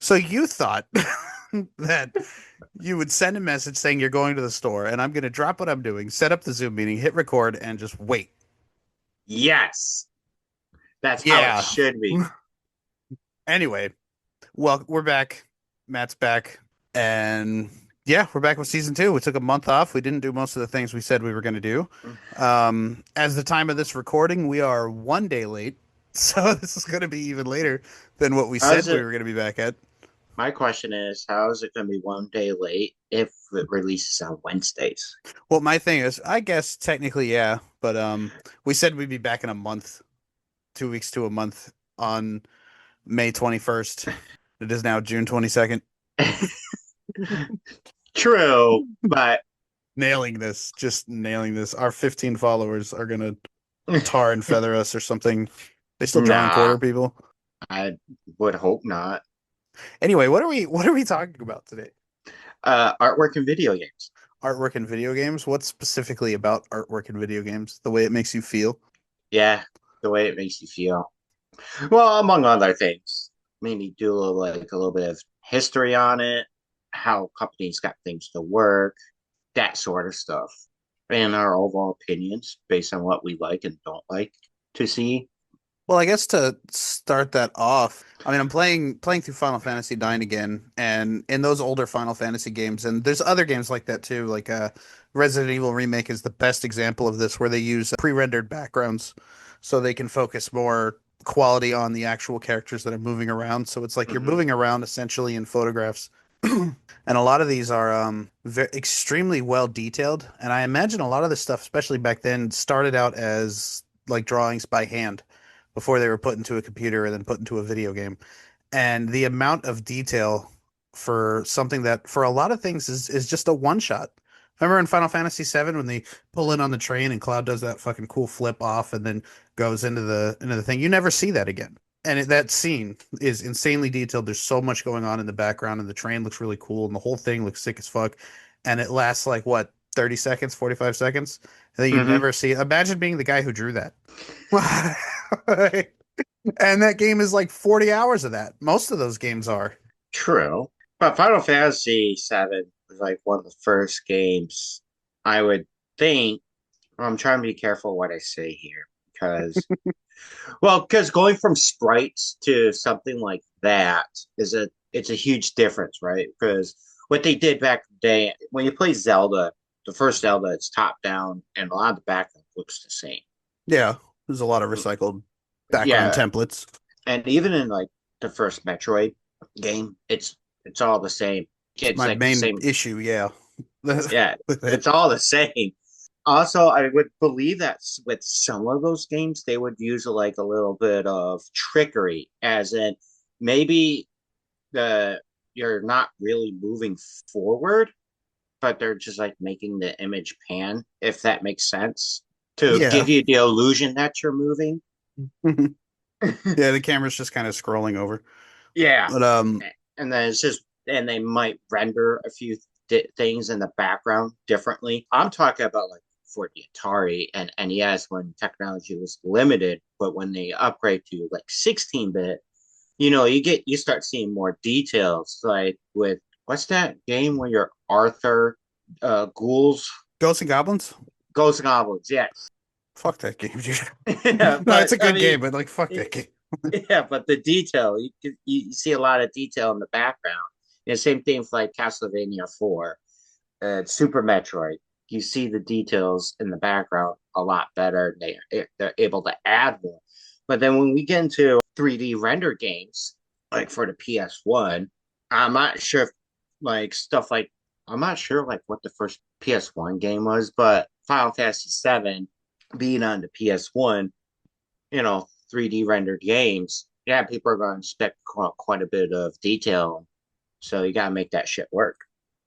So you thought that you would send a message saying you're going to the store, and I'm going to drop what I'm doing, set up the Zoom meeting, hit record, and just wait. Yes, that's how it Yeah. should be. Anyway, well, we're back. Matt's back. And yeah, we're back with season two. We took a month off. We didn't do most of the things we said we were going to do. As the time of this recording, we are 1 day late. So this is going to be even later than what we How's said we it? were going to be back at. My question is, how is it going to be 1 day late if it releases on Wednesdays? Well, my thing is, I guess technically, yeah, but we said we'd be back in a month, 2 weeks to a month on May 21st. It is now June 22nd. True, but Nailing this, just nailing this. Our 15 followers are gonna tar and feather us or something. They still draw and nah, quarter people. I would hope not. Anyway, what are we talking about today? Artwork and video games. Artwork in video games? What specifically about artwork in video games? The way it makes you feel? Yeah, the way it makes you feel. Well, among other things, maybe do a little bit of history on it, how companies got things to work, that sort of stuff, and our overall opinions based on what we like and don't like to see. Well, I guess to start that off, I mean, I'm playing through Final Fantasy IX again, and in those older Final Fantasy games, and there's other games like that too. Like Resident Evil Remake is the best example of this, where they use pre-rendered backgrounds so they can focus more quality on the actual characters that are moving around. So it's like you're Hmm. moving around essentially in photographs, and a lot of these are extremely well detailed. And I imagine a lot of this stuff, especially back then, started out as like drawings by hand before they were put into a computer and then put into a video game. And the amount of detail for something that for a lot of things is just a one shot. Remember in Final Fantasy VII when they pull in on the train and Cloud does that fucking cool flip off and then goes into the thing. You never see that again. And that scene is insanely detailed. There's so much going on in the background, and the train looks really cool, and the whole thing looks sick as fuck. And it lasts like what, 30 seconds, 45 seconds, and then you Hmm. never see it. Imagine being the guy who drew that. And that game is like 40 hours of that. Most of those games are. True, but Final Fantasy VII was like one of the first games I would think. I'm trying to be careful what I say here because, well, because going from sprites to something like that it's a huge difference, right? Because what they did back in the day when you play Zelda, the first Zelda, it's top down, and a lot of the background looks the same. Yeah, there's a lot of recycled background Yeah, templates. and even in like the first Metroid game, it's all the same. It's It's my like the main same. issue, yeah. Yeah, With it. it's all the same. Also, I would believe that with some of those games, they would use like a little bit of trickery, as in maybe the you're not really moving forward, but they're just like making the image pan, if that makes sense, to Yeah. give you the illusion that you're moving. Yeah, the camera's just kind of scrolling over. Yeah, But and then it's just, and they might render a few things in the background differently. I'm talking about like for the Atari and NES when technology was limited, but when they upgrade to like 16-bit, you start seeing more details. Like with what's that game where you're Arthur Ghouls, Ghosts and Goblins? Ghost Goblins? Yes, Fuck that game, dude. yeah, No, it's but a I good mean, game, but like fuck that game. yeah, but the detail you see a lot of detail in the background. And same thing for like Castlevania 4, Super Metroid. You see the details in the background a lot better. They're able to add more. But then when we get into 3D render games, like for the PS1, I'm not sure if like stuff like I'm not sure like what the first PS1 game was, but Final Fantasy VII being on the PS1, 3D rendered games, yeah, people are going to expect quite a bit of detail. So you got to make that shit work.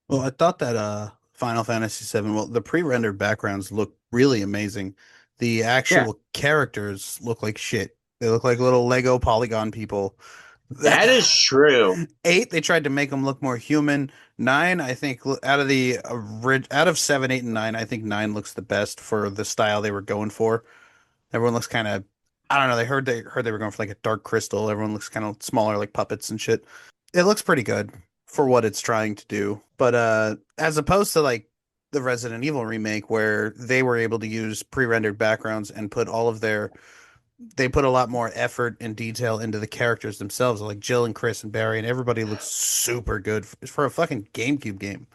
Well, I thought that Final Fantasy VII, well, the pre-rendered backgrounds look really amazing. The Yeah, actual characters look like shit. They look like little Lego polygon people. that is true. Eight, they tried to make them look more human. Nine, I think out of seven, eight, and nine, I think nine looks the best for the style they were going for. Everyone looks kind of, I don't know. They heard they were going for like a dark crystal. Everyone looks kind of smaller, like puppets and shit. It looks pretty good for what it's trying to do. But as opposed to like the Resident Evil remake where they were able to use pre-rendered backgrounds and put all of their they put a lot more effort and detail into the characters themselves. Like Jill and Chris and Barry and everybody looks super good for a fucking GameCube game.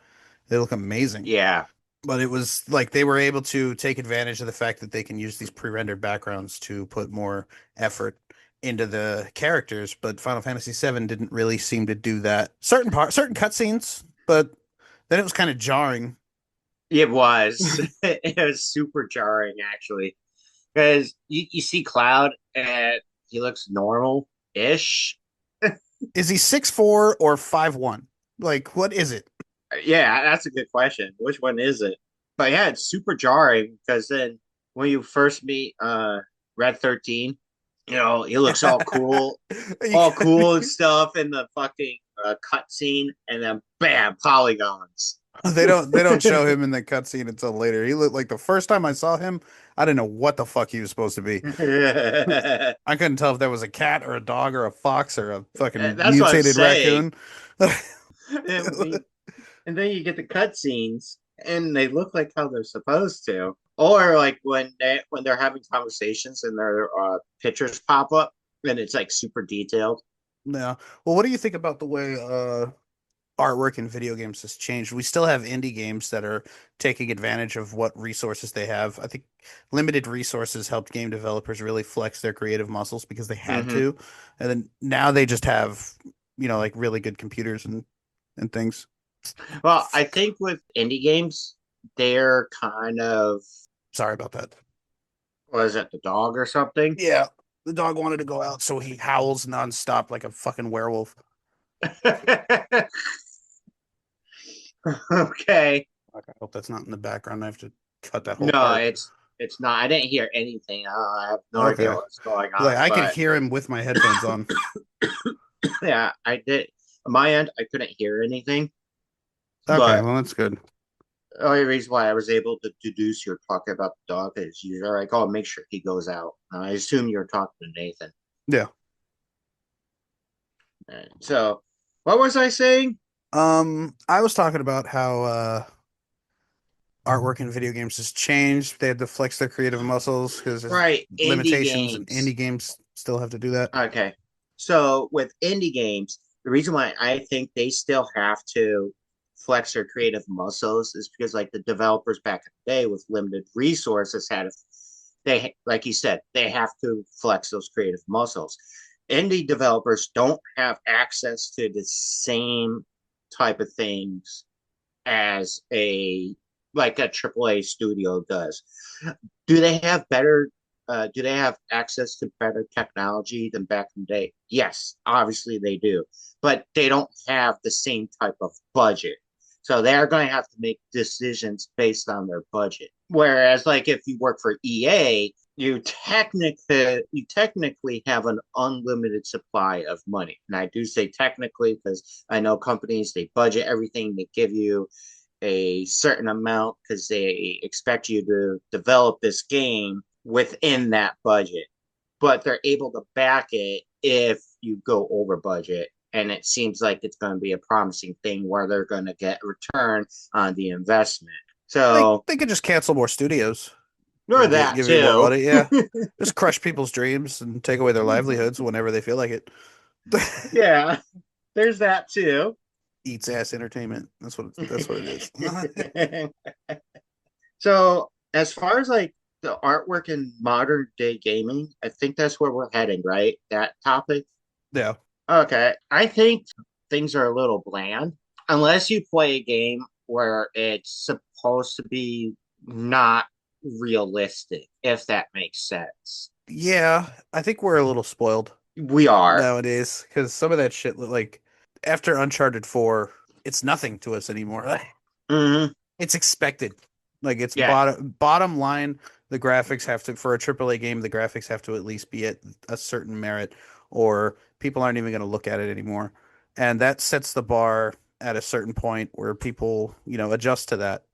They look amazing. Yeah. But it was like they were able to take advantage of the fact that they can use these pre-rendered backgrounds to put more effort into the characters. But Final Fantasy VII didn't really seem to do that. Certain cutscenes, but then it was kind of jarring. It was. It was super jarring, actually, because you see Cloud and he looks normal-ish. Is he 6'4" or 5'1"? Like, what is it? Yeah, that's a good question. Which one is it? But yeah, it's super jarring because then when you first meet Red 13, he looks all cool and stuff in the fucking cutscene, and then bam, polygons. They don't show him in the cutscene until later. He looked like the first time I saw him, I didn't know what the fuck he was supposed to be. I couldn't tell if that was a cat or a dog or a fox or a fucking That's what I'm mutated saying. raccoon. And, and then you get the cutscenes, and they look like how they're supposed to. Or like when they're having conversations and their pictures pop up, and it's like super detailed. Yeah. Well, what do you think about the way artwork in video games has changed? We still have indie games that are taking advantage of what resources they have. I think limited resources helped game developers really flex their creative muscles because they had Hmm. to. And then now they just have, like really good computers and things. Well, I think with indie games, they're kind of, Sorry about that. was it the dog or something? Yeah. The dog wanted to go out, so he howls nonstop like a fucking werewolf. Okay. Fuck, I hope that's not in the background. I have to cut that whole No, part. it's not. I didn't hear anything. I have no idea Okay. what's going Like on, I could but hear him with my headphones on. yeah, I did. On my end, I couldn't hear anything, Okay, but well that's good. the only reason why I was able to deduce you're talking about the dog is you're like, oh, make sure he goes out. I assume you're talking to Nathan. Yeah. So, what was I saying? I was talking about how artwork in video games has changed. They had to flex their creative muscles because there's Right, indie limitations, and games. indie games still have to do that. Okay. So with indie games, the reason why I think they still have to flex their creative muscles is because like the developers back in the day with limited resources had they like you said, they have to flex those creative muscles. Indie developers don't have access to the same type of things as a like a AAA studio does. Do they have access to better technology than back in the day? Yes, obviously they do, but they don't have the same type of budget. So they're going to have to make decisions based on their budget. Whereas, like if you work for EA, you technically have an unlimited supply of money. And I do say technically because I know companies they budget everything, they give you a certain amount because they expect you to develop this game within that budget, but they're able to back it if you go over budget. And it seems like it's going to be a promising thing where they're going to get a return on the investment. They So, they could just cancel more studios nor and that give you more too. money. Yeah, just crush people's dreams and take away their livelihoods whenever they feel like it. Yeah, there's that too. Eats ass entertainment. That's what it is. So, as far as like the artwork in modern day gaming, I think that's where we're heading, right? That topic. Yeah. Okay. I think things are a little bland unless you play a game where it's supposed to be not realistic, if that makes sense. Yeah, I think we're a little spoiled We are. nowadays because some of that shit, like after Uncharted 4, it's nothing to us anymore. Hmm. It's expected. Like it's Yeah, bottom line, the graphics have to for a AAA game, the graphics have to at least be at a certain merit, or people aren't even going to look at it anymore. And that sets the bar at a certain point where people, adjust to that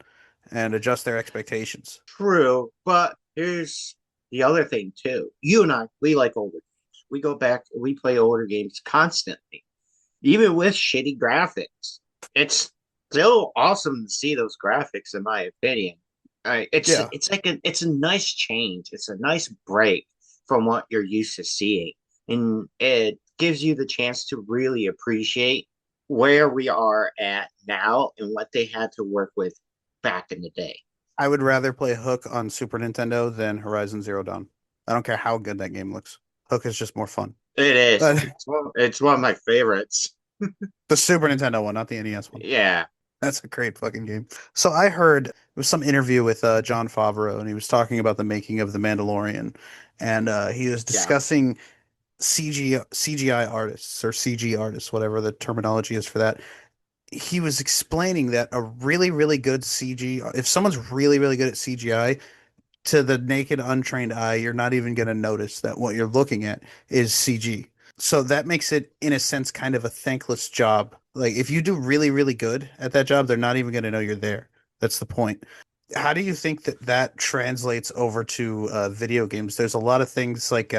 and adjust their expectations. true. But here's the other thing too. You and I, we like older games. We go back, we play older games constantly. even with shitty graphics. It's still awesome to see those graphics, in my opinion. Yeah, It's a nice change. It's a nice break from what you're used to seeing, and it gives you the chance to really appreciate where we are at now and what they had to work with back in the day. I would rather play Hook on Super Nintendo than Horizon Zero Dawn. I don't care how good that game looks. Hook is just more fun. It is. But It's one of my favorites. the Super Nintendo one, not the NES one. Yeah, That's a great fucking game. So I heard it was some interview with John Favreau, and he was talking about the making of The Mandalorian, and he was yeah, discussing CGI artists or CG artists, whatever the terminology is for that. He was explaining that a really, really good CG, if someone's really, really good at CGI, to the naked, untrained eye, you're not even going to notice that what you're looking at is CG. So that makes it, in a sense, kind of a thankless job. Like if you do really, really good at that job, they're not even going to know you're there. That's the point. How do you think that that translates over to video games? There's a lot of things like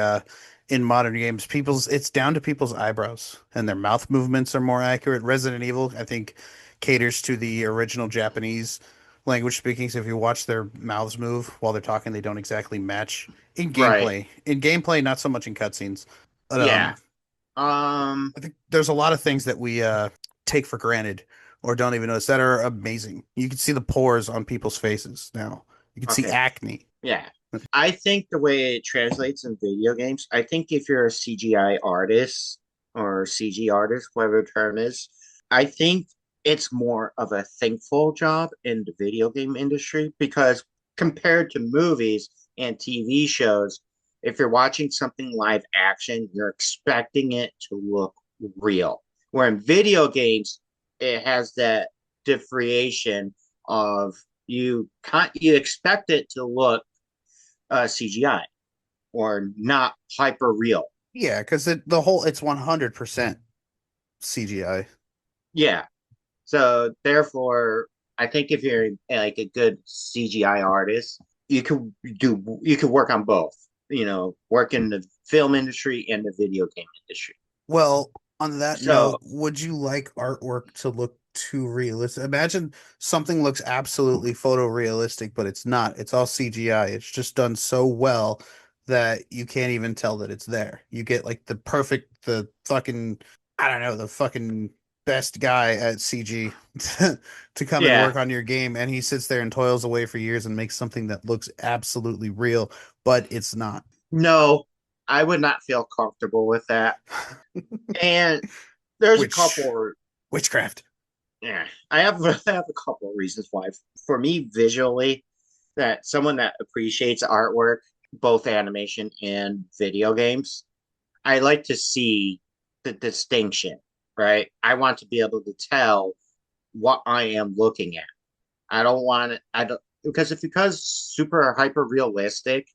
in modern games, people's it's down to people's eyebrows and their mouth movements are more accurate. Resident Evil, I think, caters to the original Japanese language speaking. So if you watch their mouths move while they're talking, they don't exactly match in right. gameplay. In gameplay, not so much in cutscenes. But Yeah. Um, I think there's a lot of things that we take for granted or don't even notice that are amazing. You can see the pores on people's faces now. You can see okay. acne. Yeah. I think the way it translates in video games, I think if you're a CGI artist or CG artist, whatever the term is, I think it's more of a thankful job in the video game industry because compared to movies and TV shows, if you're watching something live action, you're expecting it to look real. Where in video games, it has that differentiation of you expect it to look CGI or not hyper real. Yeah, because the whole it's 100% CGI. Yeah. So therefore, I think if you're like a good CGI artist, you could work on both. You know, work in the film industry and the video game industry. Well, on that So note, would you like artwork to look too realistic? Imagine something looks absolutely photorealistic, but it's not. It's all CGI. It's just done so well that you can't even tell that it's there. You get like the fucking, I don't know, the fucking best guy at CG to come and yeah, work on your game, and he sits there and toils away for years and makes something that looks absolutely real, but it's not. no, I would not feel comfortable with that. And there's a Which couple. witchcraft. Yeah, I have a couple of reasons why. For me, visually, that someone that appreciates artwork, both animation and video games, I like to see the distinction, right? I want to be able to tell what I am looking at. I don't want it, I don't because if because super hyper realistic,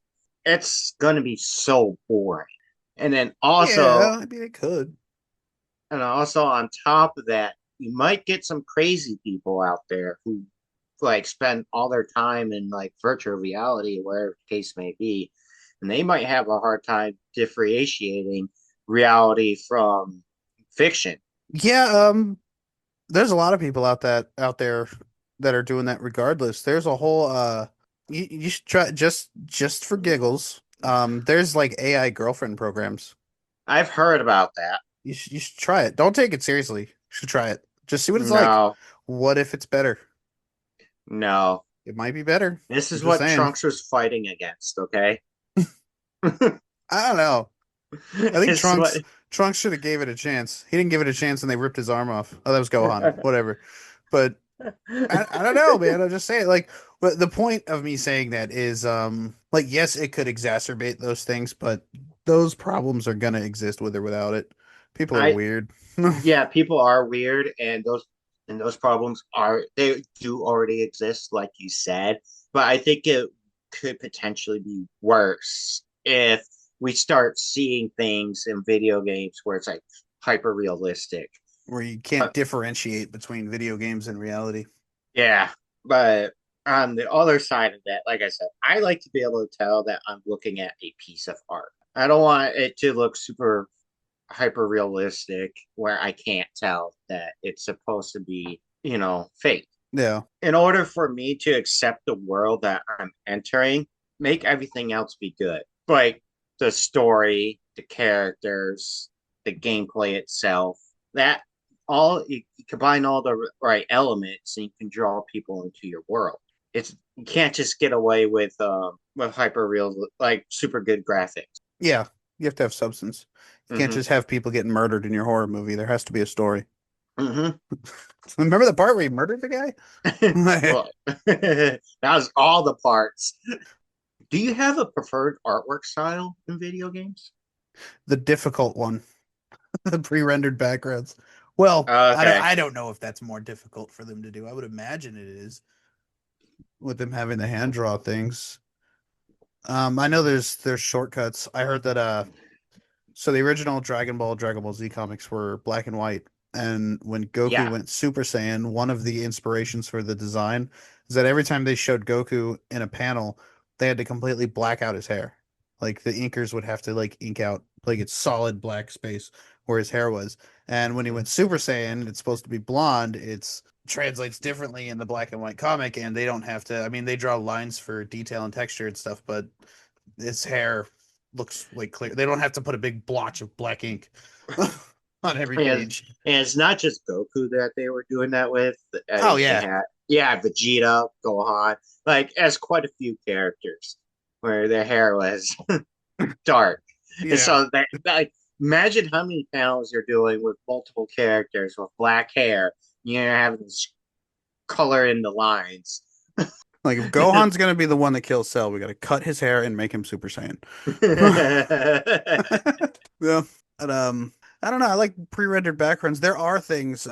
it's gonna be so boring. And then also Yeah, I mean it could. and also on top of that, you might get some crazy people out there who like spend all their time in like virtual reality, wherever the case may be, and they might have a hard time differentiating reality from fiction. Yeah, there's a lot of people out there that are doing that regardless. There's a whole you should try just for giggles. There's like AI girlfriend programs. I've heard about that. You should try it. Don't take it seriously. You should try it. Just see what it's like. No, What if it's better? no. It might be better. This I'm is just what saying. Trunks was fighting against, okay? I don't know. I think It's what Trunks should have gave it a chance. He didn't give it a chance and they ripped his arm off. Oh, that was Gohan. Whatever. But I don't know, man. I'm just saying, like, but the point of me saying that is, like, yes, it could exacerbate those things, but those problems are gonna exist with or without it. People are I weird. yeah, people are weird and those problems are they do already exist, like you said. But I think it could potentially be worse if we start seeing things in video games where it's like hyper realistic. Where you Uh, can't differentiate between video games and reality. yeah, but on the other side of that, like I said, I like to be able to tell that I'm looking at a piece of art. I don't want it to look super. hyper realistic where I can't tell that it's supposed to be, fake. Yeah. In order for me to accept the world that I'm entering, make everything else be good. Like the story, the characters, the gameplay itself, that all you combine all the right elements and you can draw people into your world. It's you can't just get away with hyper real like super good graphics. Yeah. You have to have substance. You can't Hmm just have people getting murdered in your horror movie. There has to be a story. hmm Remember the part where he murdered the guy? Well, that was all the parts. Do you have a preferred artwork style in video games? The difficult one, the pre-rendered backgrounds. Well, Okay. I don't know if that's more difficult for them to do. I would imagine it is with them having the hand draw things. I know there's shortcuts. I heard that so the original Dragon Ball Z comics were black and white, and when Goku Yeah. went Super Saiyan, one of the inspirations for the design is that every time they showed Goku in a panel, they had to completely black out his hair. Like the inkers would have to like ink out like it's solid black space where his hair was. And when he went Super Saiyan, it's supposed to be blonde. It's translates differently in the black and white comic, and they don't have to. I mean, they draw lines for detail and texture and stuff, but his hair looks like clear. They don't have to put a big blotch of black ink on every And, page. and it's not just Goku that they were doing that with. I Oh mean, they yeah, had, yeah, Vegeta, Gohan, like, as quite a few characters where their hair was dark. And yeah. so, like, imagine how many panels you're doing with multiple characters with black hair. You're having this color in the lines. Like if Gohan's gonna be the one that kills Cell, we gotta cut his hair and make him Super Saiyan. Yeah, but I don't know. I like pre-rendered backgrounds. There are things.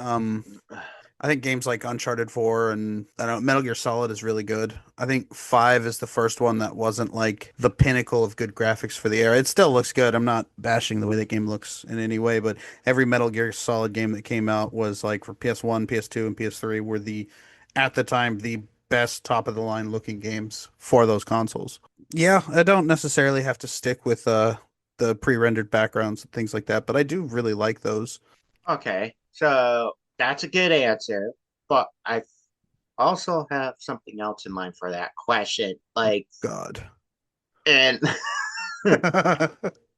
I think games like Uncharted 4 and I don't know, Metal Gear Solid is really good. I think 5 is the first one that wasn't like the pinnacle of good graphics for the era. It still looks good. I'm not bashing the way that game looks in any way, but every Metal Gear Solid game that came out was like for PS1, PS2, and PS3 were at the time, the best top of the line looking games for those consoles. Yeah, I don't necessarily have to stick with the pre-rendered backgrounds and things like that, but I do really like those. Okay, so that's a good answer, but I also have something else in mind for that question. Like, God. and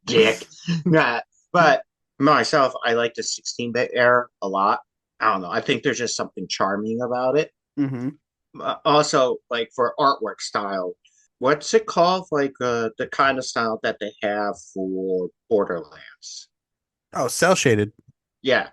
dick. Nah, but myself, I like the 16-bit era a lot. I don't know. I think there's just something charming about it. hmm Also, like for artwork style, what's it called? Like the kind of style that they have for Borderlands. Oh, cell shaded. Yeah,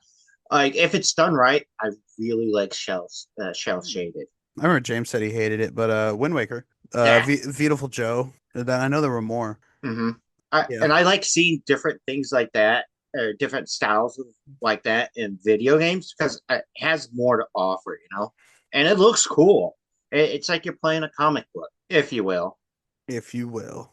like if it's done right, I really like shell shaded. I remember James said he hated it, but Wind Waker, Yeah. Beautiful Joe. I know there were more. hmm Yeah. and I like seeing different things like that, or different styles of, like that in video games because it has more to offer, and it looks cool. It's like you're playing a comic book, if you will. If you will.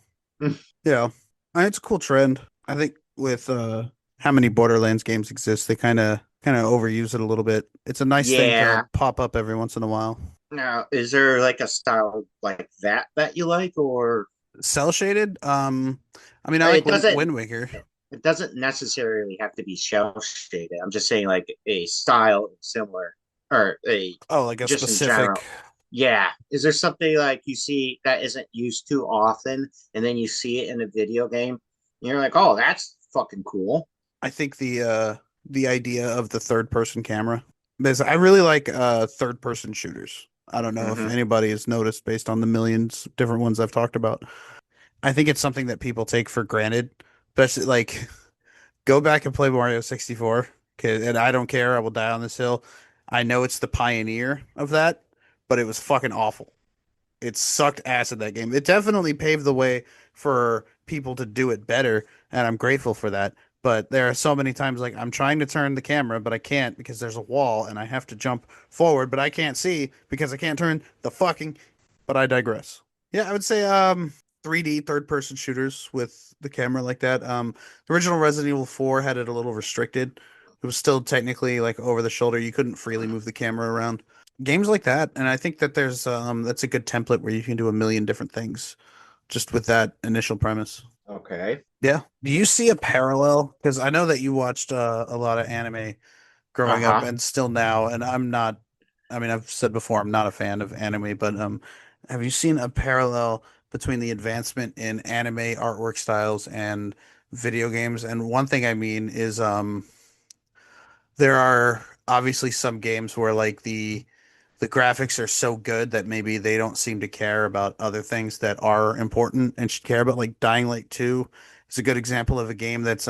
Yeah. It's a cool trend. I think with how many Borderlands games exist, they kind of overuse it a little bit. It's a nice thing to Yeah. pop up every once in a while. Now, is there like a style like that you like, or Cell shaded. I mean, I like it doesn't Wind Waker. it doesn't necessarily have to be shell shaded. I'm just saying like a style similar, or a Oh, like a just in specific. general. Yeah. Is there something like you see that isn't used too often, and then you see it in a video game, and you're like, oh, that's fucking cool. I think the idea of the third person camera. Because I really like third person shooters. I don't know if Hmm anybody has noticed based on the millions of different ones I've talked about. I think it's something that people take for granted. Especially like go back and play Mario 64. Okay, and I don't care, I will die on this hill. I know it's the pioneer of that, but it was fucking awful. It sucked ass at that game. It definitely paved the way for people to do it better, and I'm grateful for that. But there are so many times like I'm trying to turn the camera, but I can't because there's a wall and I have to jump forward, but I can't see because I can't turn the fucking. But I digress. Yeah, I would say 3D third person shooters with the camera like that. The original Resident Evil 4 had it a little restricted. It was still technically like over the shoulder. You couldn't freely move the camera around games like that. And I think that there's that's a good template where you can do a million different things just with that initial premise. Okay. Yeah. Do you see a parallel? Because I know that you watched a lot of anime growing up Uh-huh. and still now, and I'm not, I mean, I've said before, I'm not a fan of anime, but have you seen a parallel between the advancement in anime artwork styles and video games? And one thing I mean is there are obviously some games where like the graphics are so good that maybe they don't seem to care about other things that are important and should care about. Like Dying Light 2 is a good example of a game that's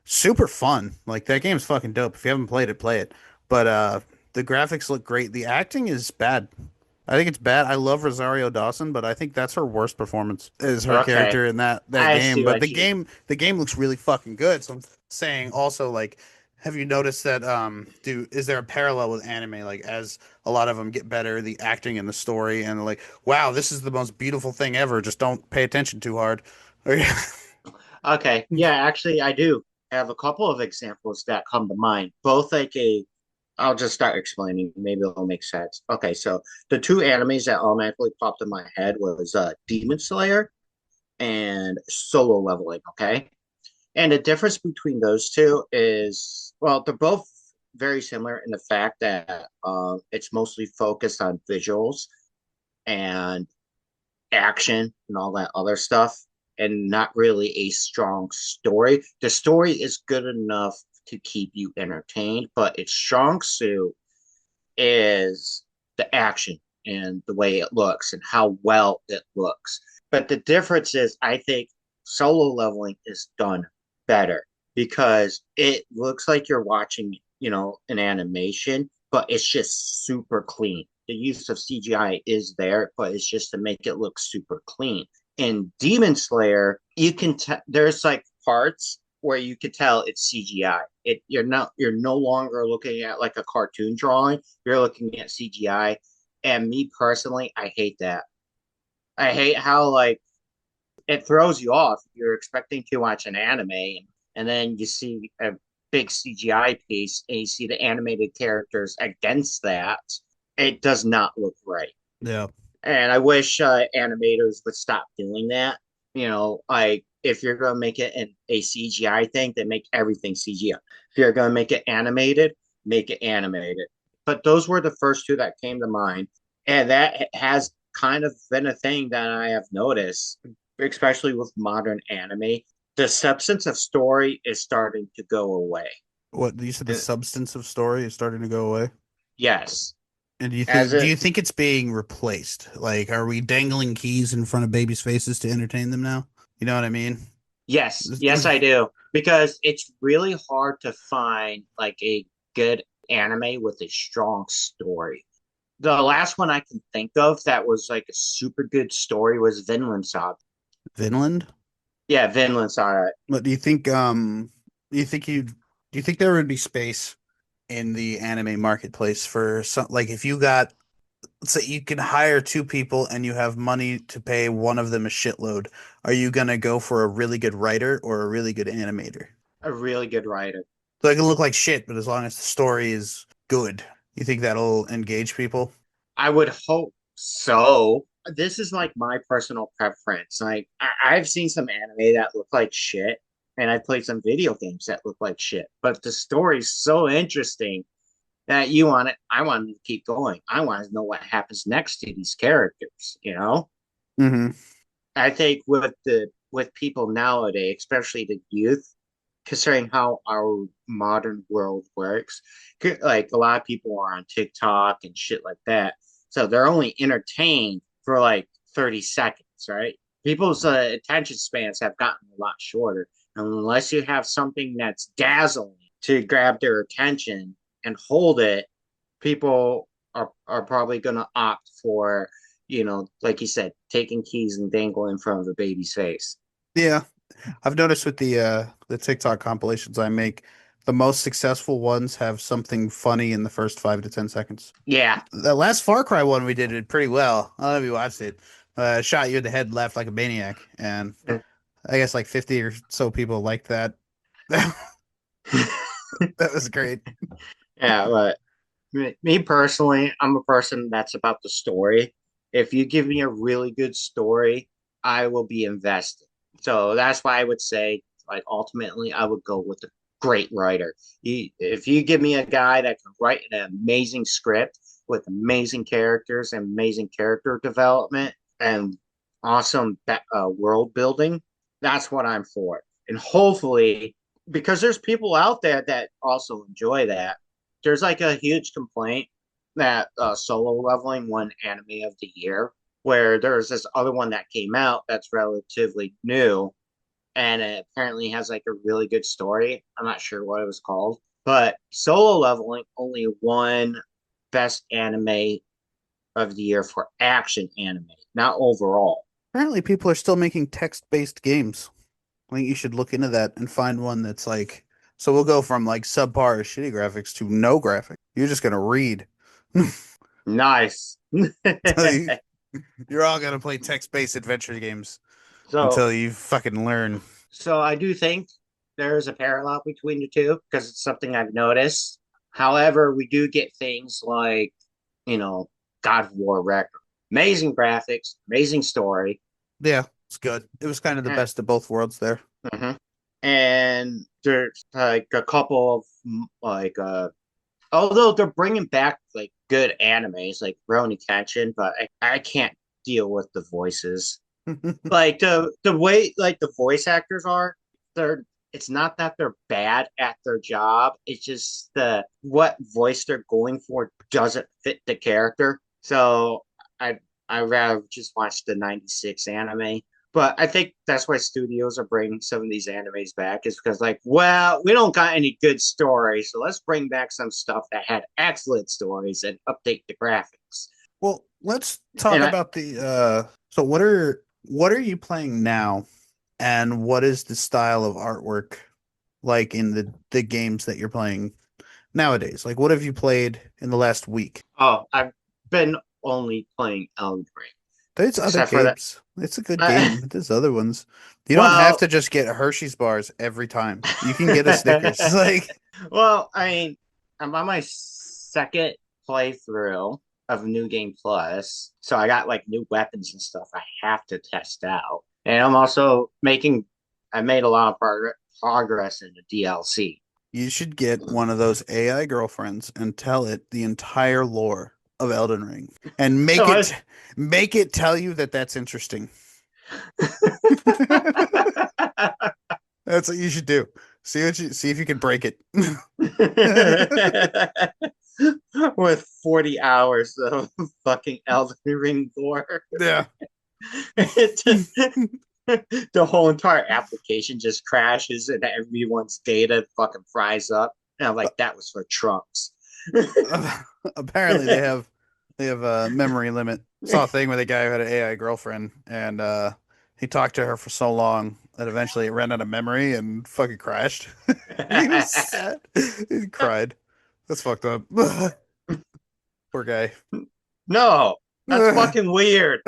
super fun. Like that game's fucking dope. If you haven't played it, play it. But the graphics look great. The acting is bad. I think it's bad. I love Rosario Dawson, but I think that's her worst performance is her Okay. character in that I game. see But what you the game looks really fucking good. So I'm saying also like have you noticed that do is there a parallel with anime like as a lot of them get better, the acting and the story and like wow, this is the most beautiful thing ever. Just don't pay attention too hard. Okay. Yeah, actually I do have a couple of examples that come to mind. Both like a I'll just start explaining. Maybe it'll make sense. Okay, so the two animes that automatically popped in my head was Demon Slayer and Solo Leveling, okay? And the difference between those two is, well, they're both very similar in the fact that it's mostly focused on visuals and action and all that other stuff, and not really a strong story. The story is good enough to keep you entertained, but its strong suit is the action and the way it looks and how well it looks. But the difference is, I think Solo Leveling is done better because it looks like you're watching, an animation, but it's just super clean. The use of CGI is there, but it's just to make it look super clean. In Demon Slayer, you can there's like parts where you could tell it's CGI. You're no longer looking at like a cartoon drawing. You're looking at CGI. And me personally, I hate that. I hate how like it throws you off. You're expecting to watch an anime and then you see a big CGI piece and you see the animated characters against that. It does not look right. Yeah. And I wish animators would stop doing that. Like if you're going to make it a CGI thing, then make everything CGI. If you're going to make it animated, make it animated. But those were the first two that came to mind. And that has kind of been a thing that I have noticed, especially with modern anime. The substance of story is starting to go away. What you said the Uh, substance of story is starting to go away? yes, And as do it, you think it's being replaced? Like are we dangling keys in front of babies' faces to entertain them now? You know what I mean? yes, I do. Because it's really hard to find like a good anime with a strong story. The last one I can think of that was like a super good story was Vinland Saga. Vinland? Yeah, Vinland Saga. But do you think do you think there would be space in the anime marketplace for some like if you got let's say you can hire two people and you have money to pay one of them a shitload, are you gonna go for a really good writer or a really good animator? A really good writer. So it can look like shit, but as long as the story is good, you think that'll engage people? I would hope so. This is like my personal preference. Like I've seen some anime that look like shit, and I've played some video games that look like shit. But the story's so interesting that you want it. I want to keep going. I want to know what happens next to these characters. Hmm. I think with people nowadays, especially the youth, considering how our modern world works, like a lot of people are on TikTok and shit like that. So they're only entertained for like 30 seconds, right? People's attention spans have gotten a lot shorter. And unless you have something that's dazzling to grab their attention and hold it, people are probably going to opt for, like you said, taking keys and dangling in front of the baby's face. Yeah. I've noticed with the TikTok compilations I make, the most successful ones have something funny in the first 5 to 10 seconds. Yeah. The last Far Cry one we did pretty well. I don't know if you watched it. Shot you in the head left like a maniac, and I guess like 50 or so people liked that. That was great. Yeah, but me personally, I'm a person that's about the story. If you give me a really good story, I will be invested. So that's why I would say, like, ultimately, I would go with a great writer. If you give me a guy that can write an amazing script with amazing characters and amazing character development and awesome world building, that's what I'm for. And hopefully, because there's people out there that also enjoy that, there's like a huge complaint that solo leveling won anime of the year, where there's this other one that came out that's relatively new and it apparently has like a really good story. I'm not sure what it was called, but solo leveling only won best anime of the year for action anime, not overall. Apparently, people are still making text-based games. I think you should look into that and find one that's like, so we'll go from like subpar shitty graphics to no graphics. You're just gonna read. Nice. Until you're all gonna play text-based adventure games so until you fucking learn. so I do think there's a parallel between the two because it's something I've noticed. However, we do get things like, you know, God of War Record. Amazing graphics, amazing story. Yeah, it's good. It was kind of the And, best of both worlds there. mhm. And there's like a couple of like although they're bringing back like good animes like Rurouni Kenshin, but I can't deal with the voices. Like the way like the voice actors are, they're it's not that they're bad at their job. It's just the what voice they're going for doesn't fit the character. So I I rather just watch the '96 anime. But I think that's why studios are bringing some of these animes back is because like, well, we don't got any good stories, so let's bring back some stuff that had excellent stories and update the graphics. Well, let's talk And I about the so what are you playing now and what is the style of artwork like in the games that you're playing nowadays? Like what have you played in the last week? I've been only playing Elden Ring, There's other except for that. games. It's a good Uh, game. There's other ones. You don't have well, to just get Hershey's bars every time. You can get a Snickers. Like, well, I mean, I'm on my second playthrough of New Game Plus, so I got like new weapons and stuff I have to test out, and I'm also making. I made a lot of progress in the DLC. you should get one of those AI girlfriends and tell it the entire lore of Elden Ring and make it tell you that that's interesting. That's what you should do. See if you can break it. With 40 hours of fucking Elden Ring lore. Yeah. The whole entire application just crashes and everyone's data fucking fries up. And I'm like, that was for Trunks. Apparently they have a memory limit. Saw a thing with a guy who had an AI girlfriend and he talked to her for so long that eventually it ran out of memory and fucking crashed. He was sad. He cried. That's fucked up. Poor guy. No, that's That fucking weird.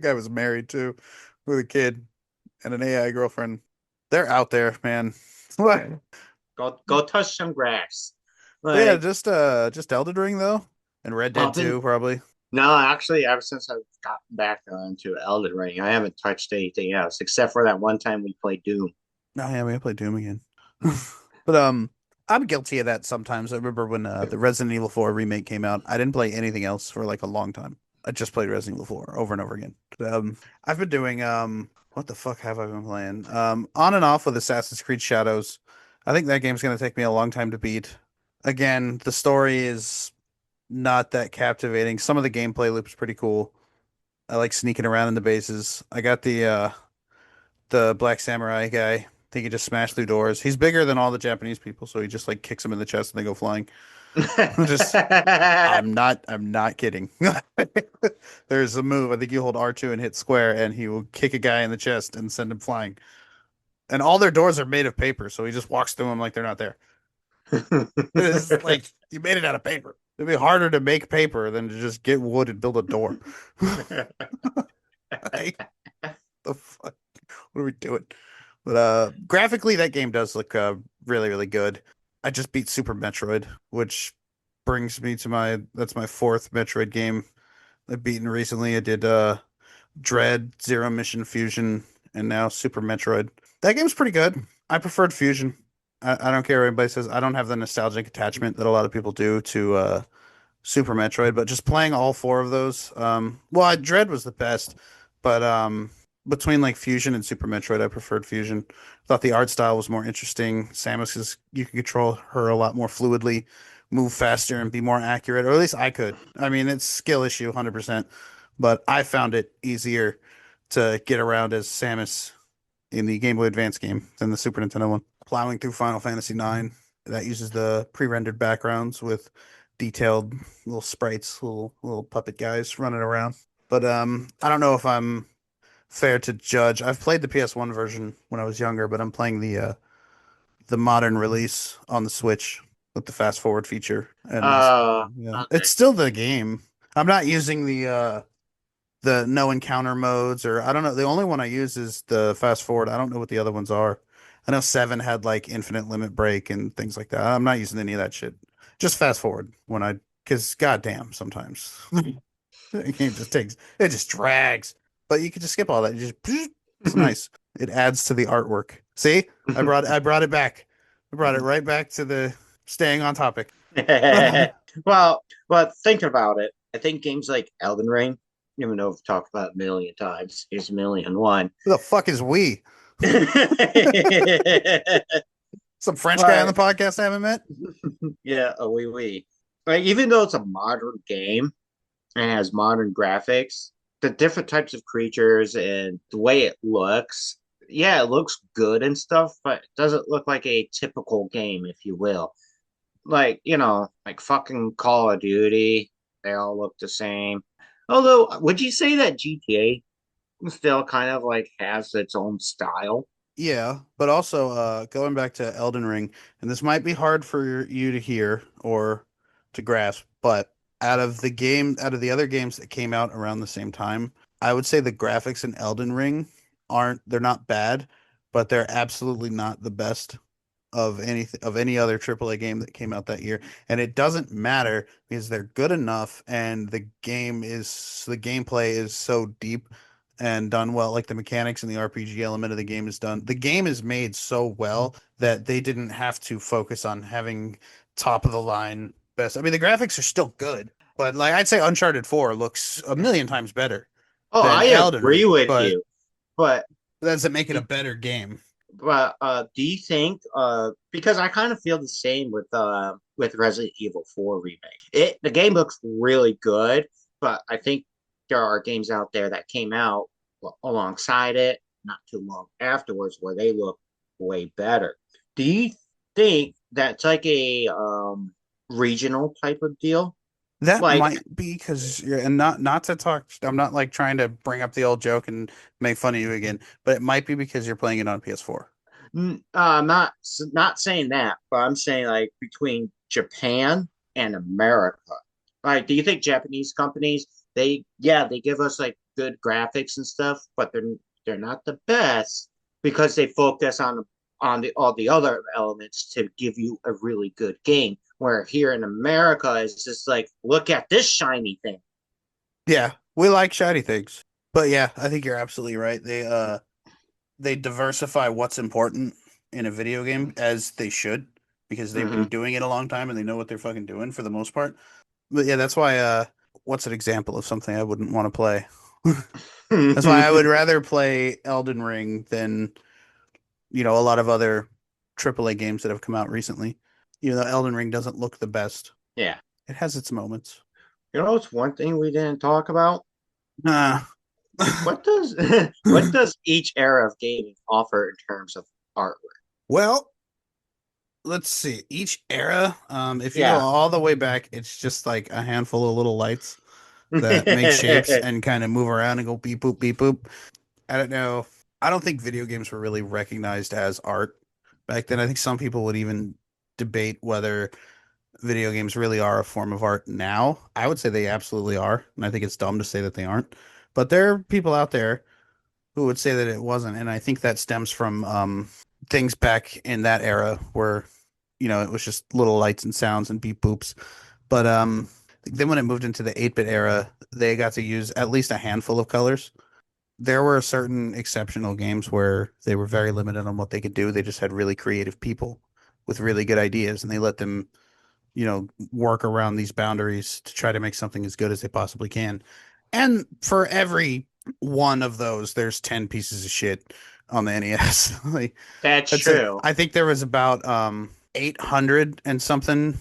guy was married too, with a kid and an AI girlfriend. They're out there, man. What? Go touch some grass. But yeah, Like just Elden Ring though, and Red Dead I've been 2 probably. no, actually, ever since I've gotten back into Elden Ring, I haven't touched anything else except for that one time we played Doom. Oh yeah, we gotta play Doom again. But I'm guilty of that sometimes. I remember when the Resident Evil 4 remake came out. I didn't play anything else for like a long time. I just played Resident Evil 4 over and over again. I've been doing what the fuck have I been playing? On and off with Assassin's Creed Shadows. I think that game's gonna take me a long time to beat. Again, the story is not that captivating. Some of the gameplay loops pretty cool. I like sneaking around in the bases. I got the Black Samurai guy. He can just smash through doors. He's bigger than all the Japanese people, so he just like kicks them in the chest and they go flying. Just I'm not kidding. There's a move. I think you hold R2 and hit square and he will kick a guy in the chest and send him flying. And all their doors are made of paper, so he just walks through them like they're not there. It's like you made it out of paper. It'd be harder to make paper than to just get wood and build a door. Like, the fuck? What are we doing? But graphically that game does look really, really good. I just beat Super Metroid, which brings me to my that's my fourth Metroid game I've beaten recently. I did Dread, Zero Mission Fusion, and now Super Metroid. That game's pretty good. I preferred Fusion. I don't care what anybody says. I don't have the nostalgic attachment that a lot of people do to Super Metroid, but just playing all four of those. Dread was the best, but between like Fusion and Super Metroid, I preferred Fusion. Thought the art style was more interesting. Samus is you can control her a lot more fluidly, move faster, and be more accurate, or at least I could. I mean, it's skill issue, 100%, but I found it easier to get around as Samus in the Game Boy Advance game than the Super Nintendo one. Plowing through Final Fantasy IX that uses the pre-rendered backgrounds with detailed little sprites, little puppet guys running around. But I don't know if I'm fair to judge. I've played the PS1 version when I was younger, but I'm playing the modern release on the Switch with the fast forward feature, and yeah, it's Okay. still the game. I'm not using the no encounter modes, or I don't know. The only one I use is the fast forward. I don't know what the other ones are. I know seven had like infinite limit break and things like that. I'm not using any of that shit. Just fast forward when because goddamn, sometimes the game just takes it just drags. But you can just skip all that. You just it's nice. It adds to the artwork. See, I brought it back. I brought it right back to the staying on topic. Who well, think about it. I think games like Elden Ring, even though we've talked about it a million times, is a million and one. the fuck is we? Some French guy on the But podcast I haven't met? yeah, oui. Like even though it's a modern game and has modern graphics, the different types of creatures and the way it looks, yeah, it looks good and stuff, but it doesn't look like a typical game, if you will. Like, like fucking Call of Duty, they all look the same. Although, would you say that GTA still kind of like has its own style? Yeah, but also going back to Elden Ring, and this might be hard for you to hear or to grasp, but out of the other games that came out around the same time, I would say the graphics in Elden Ring they're not bad, but they're absolutely not the best of any other AAA game that came out that year. And it doesn't matter because they're good enough and the gameplay is so deep and done well. Like the mechanics and the RPG element of the game is done. The game is made so well that they didn't have to focus on having top of the line best. I mean, the graphics are still good, but like I'd say Uncharted 4 looks a million times better Oh, I than Elden agree Ring, with but you. But that doesn't make it a better game. do you think because I kind of feel the same with Resident Evil 4 remake. The game looks really good, but I think there are games out there that came out alongside it not too long afterwards where they look way better. Do you think that's like a regional type of deal? That Like might be because and not to talk. I'm not like trying to bring up the old joke and make fun of you again, but it might be because you're playing it on PS4. not saying that, but I'm saying like between Japan and America. Like, do you think Japanese companies they give us like good graphics and stuff, but they're not the best because they focus on the all the other elements to give you a really good game. Where here in America, it's just like, look at this shiny thing. Yeah, we like shiny things, but yeah, I think you're absolutely right. They diversify what's important in a video game as they should because they've been Hmm. doing it a long time and they know what they're fucking doing for the most part. But yeah, that's why. What's an example of something I wouldn't want to play? That's why I would rather play Elden Ring than a lot of other AAA games that have come out recently. Even though Elden Ring doesn't look the best, Yeah. it has its moments. It's one thing we didn't talk about. Uh, What does what does each era of gaming offer in terms of artwork? well, let's see. Each era, if you go Yeah. all the way back, it's just like a handful of little lights that make shapes and kind of move around and go beep boop beep boop. I don't know. I don't think video games were really recognized as art back then. I think some people would even debate whether video games really are a form of art now. I would say they absolutely are, and I think it's dumb to say that they aren't. But there are people out there who would say that it wasn't, and I think that stems from things back in that era where it was just little lights and sounds and beep boops. But then when it moved into the 8-bit era, they got to use at least a handful of colors. there were certain exceptional games where they were very limited on what they could do. They just had really creative people with really good ideas, and they let them, work around these boundaries to try to make something as good as they possibly can. And for every one of those, there's 10 pieces of shit on the NES. Like That's that's it. true. I think there was about 800 and something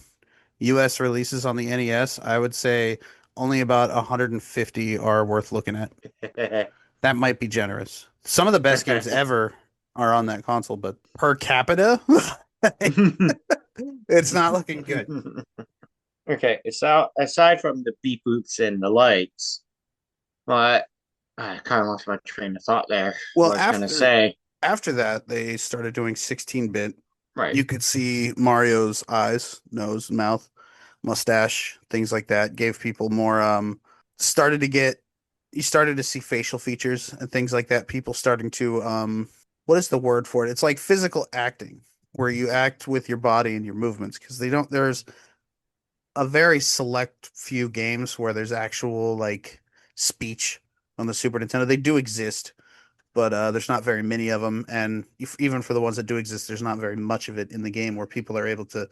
US releases on the NES. I would say only about 150 are worth looking at. That might be generous. Some of the best games ever are on that console, but per capita, it's not looking good. Okay, so aside from the beep boops and the lights, well, I kind of lost my train of thought there. What Well, I was gonna after say, after that, they started doing 16-bit. right? You could see Mario's eyes, nose, mouth, mustache, things like that. Gave people more started to get you started to see facial features and things like that. People starting to what is the word for it? It's like physical acting, where you act with your body and your movements because they don't there's a very select few games where there's actual like speech on the Super Nintendo. They do exist, but there's not very many of them. And even for the ones that do exist, there's not very much of it in the game where people are able to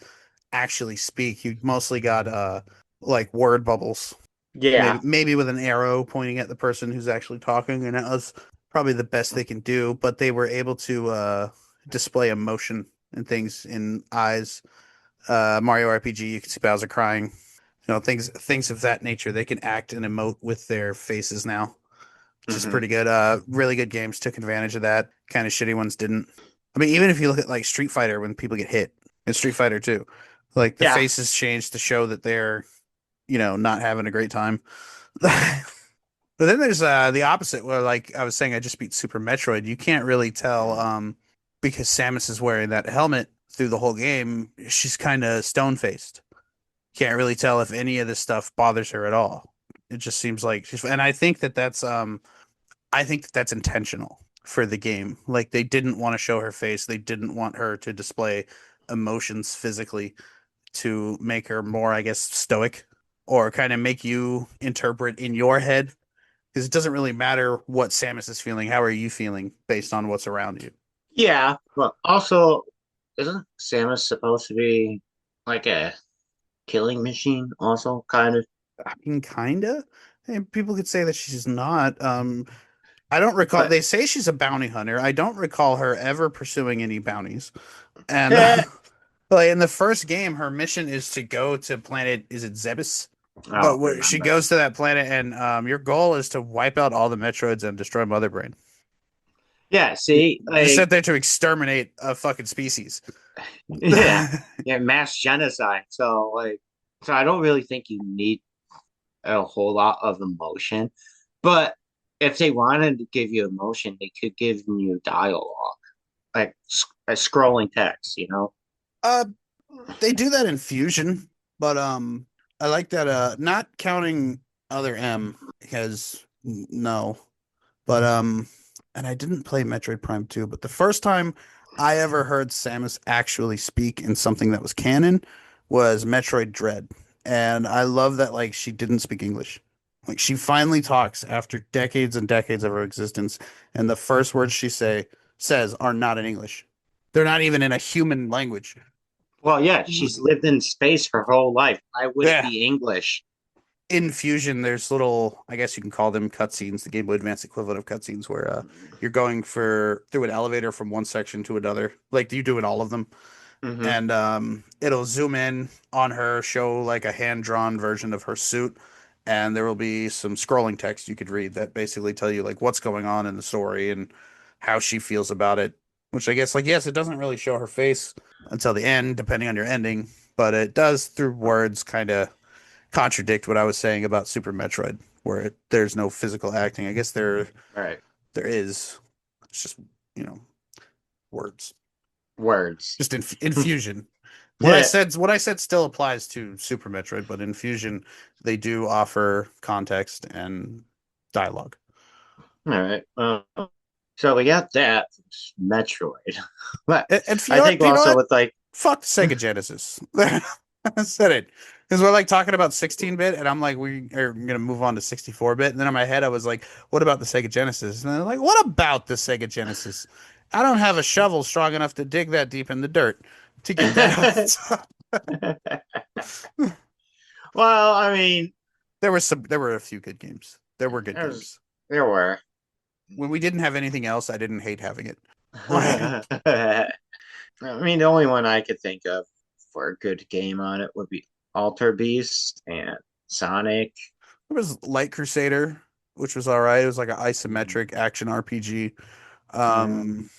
actually speak. You mostly got like word bubbles, maybe Yeah. maybe with an arrow pointing at the person who's actually talking, and that was probably the best they can do. But they were able to display emotion and things in eyes. Mario RPG, you can see Bowser crying. Things of that nature. They can act and emote with their faces now, which is Hmm. pretty good. Really good games took advantage of that. Kind of shitty ones didn't. I mean, even if you look at like Street Fighter when people get hit in Street Fighter 2, like the Yeah. faces change to show that they're, not having a great time. But then there's the opposite where like I was saying I just beat Super Metroid. You can't really tell because Samus is wearing that helmet through the whole game, she's kind of stone-faced. Can't really tell if any of this stuff bothers her at all. It just seems like and I think that that's intentional for the game. Like they didn't want to show her face. They didn't want her to display emotions physically to make her more, I guess, stoic or kind of make you interpret in your head because it doesn't really matter what Samus is feeling. How are you feeling based on what's around you? Yeah. But also, isn't Samus supposed to be like a killing machine? Also, kind of. I mean, kinda. And people could say that she's not. I don't recall. But They say she's a bounty hunter. I don't recall her ever pursuing any bounties. And I like in the first game, her mission is to go to planet. Is it Zebes? But don't where she remember. goes to that planet, and your goal is to wipe out all the Metroids and destroy Mother Brain. Yeah. See, You're like, sent there to exterminate a fucking species. yeah, yeah, mass genocide. So I don't really think you need a whole lot of emotion. But if they wanted to give you emotion, they could give you dialogue, like a scrolling text, you know? uh, they do that in Fusion, but I like that. Not counting other M because no, but and I didn't play Metroid Prime 2, but the first time I ever heard Samus actually speak in something that was canon was Metroid Dread. And I love that like she didn't speak English. Like she finally talks after decades and decades of her existence, and the first words she says are not in English. They're not even in a human language. Well, yeah, she's lived in space her whole life. Why would it Yeah, be English? in Fusion, there's little, I guess you can call them cutscenes, the Game Boy Advance equivalent of cutscenes, where you're going through an elevator from one section to another, like you do in all of them, Hmm. and it'll zoom in on her, show like a hand drawn version of her suit, and there will be some scrolling text you could read that basically tell you like what's going on in the story and how she feels about it. Which I guess, like, yes, it doesn't really show her face until the end, depending on your ending, but it does through words kind of contradict what I was saying about Super Metroid, where there's no physical acting. I guess Right. there is. It's just you know words, Words. just infusion. All What I said still applies to Super Metroid, but in Fusion they do offer context and dialogue. right. So we got that from Metroid. But And I think you know also what? with like, Fuck Sega Genesis. I said it. Because we're like talking about 16-bit, and I'm like, we are gonna move on to 64-bit. And then in my head, I was like, what about the Sega Genesis? And they're like, what about the Sega Genesis? I don't have a shovel strong enough to dig that deep in the dirt to get that off the top. Well, I mean, There were a few good games. There were good there's games. there were. When we didn't have anything else, I didn't hate having it. Like, I mean, the only one I could think of for a good game on it would be Alter Beast and Sonic. there was Light Crusader, which was all right. It was like an Mm, isometric action RPG. yeah. Um,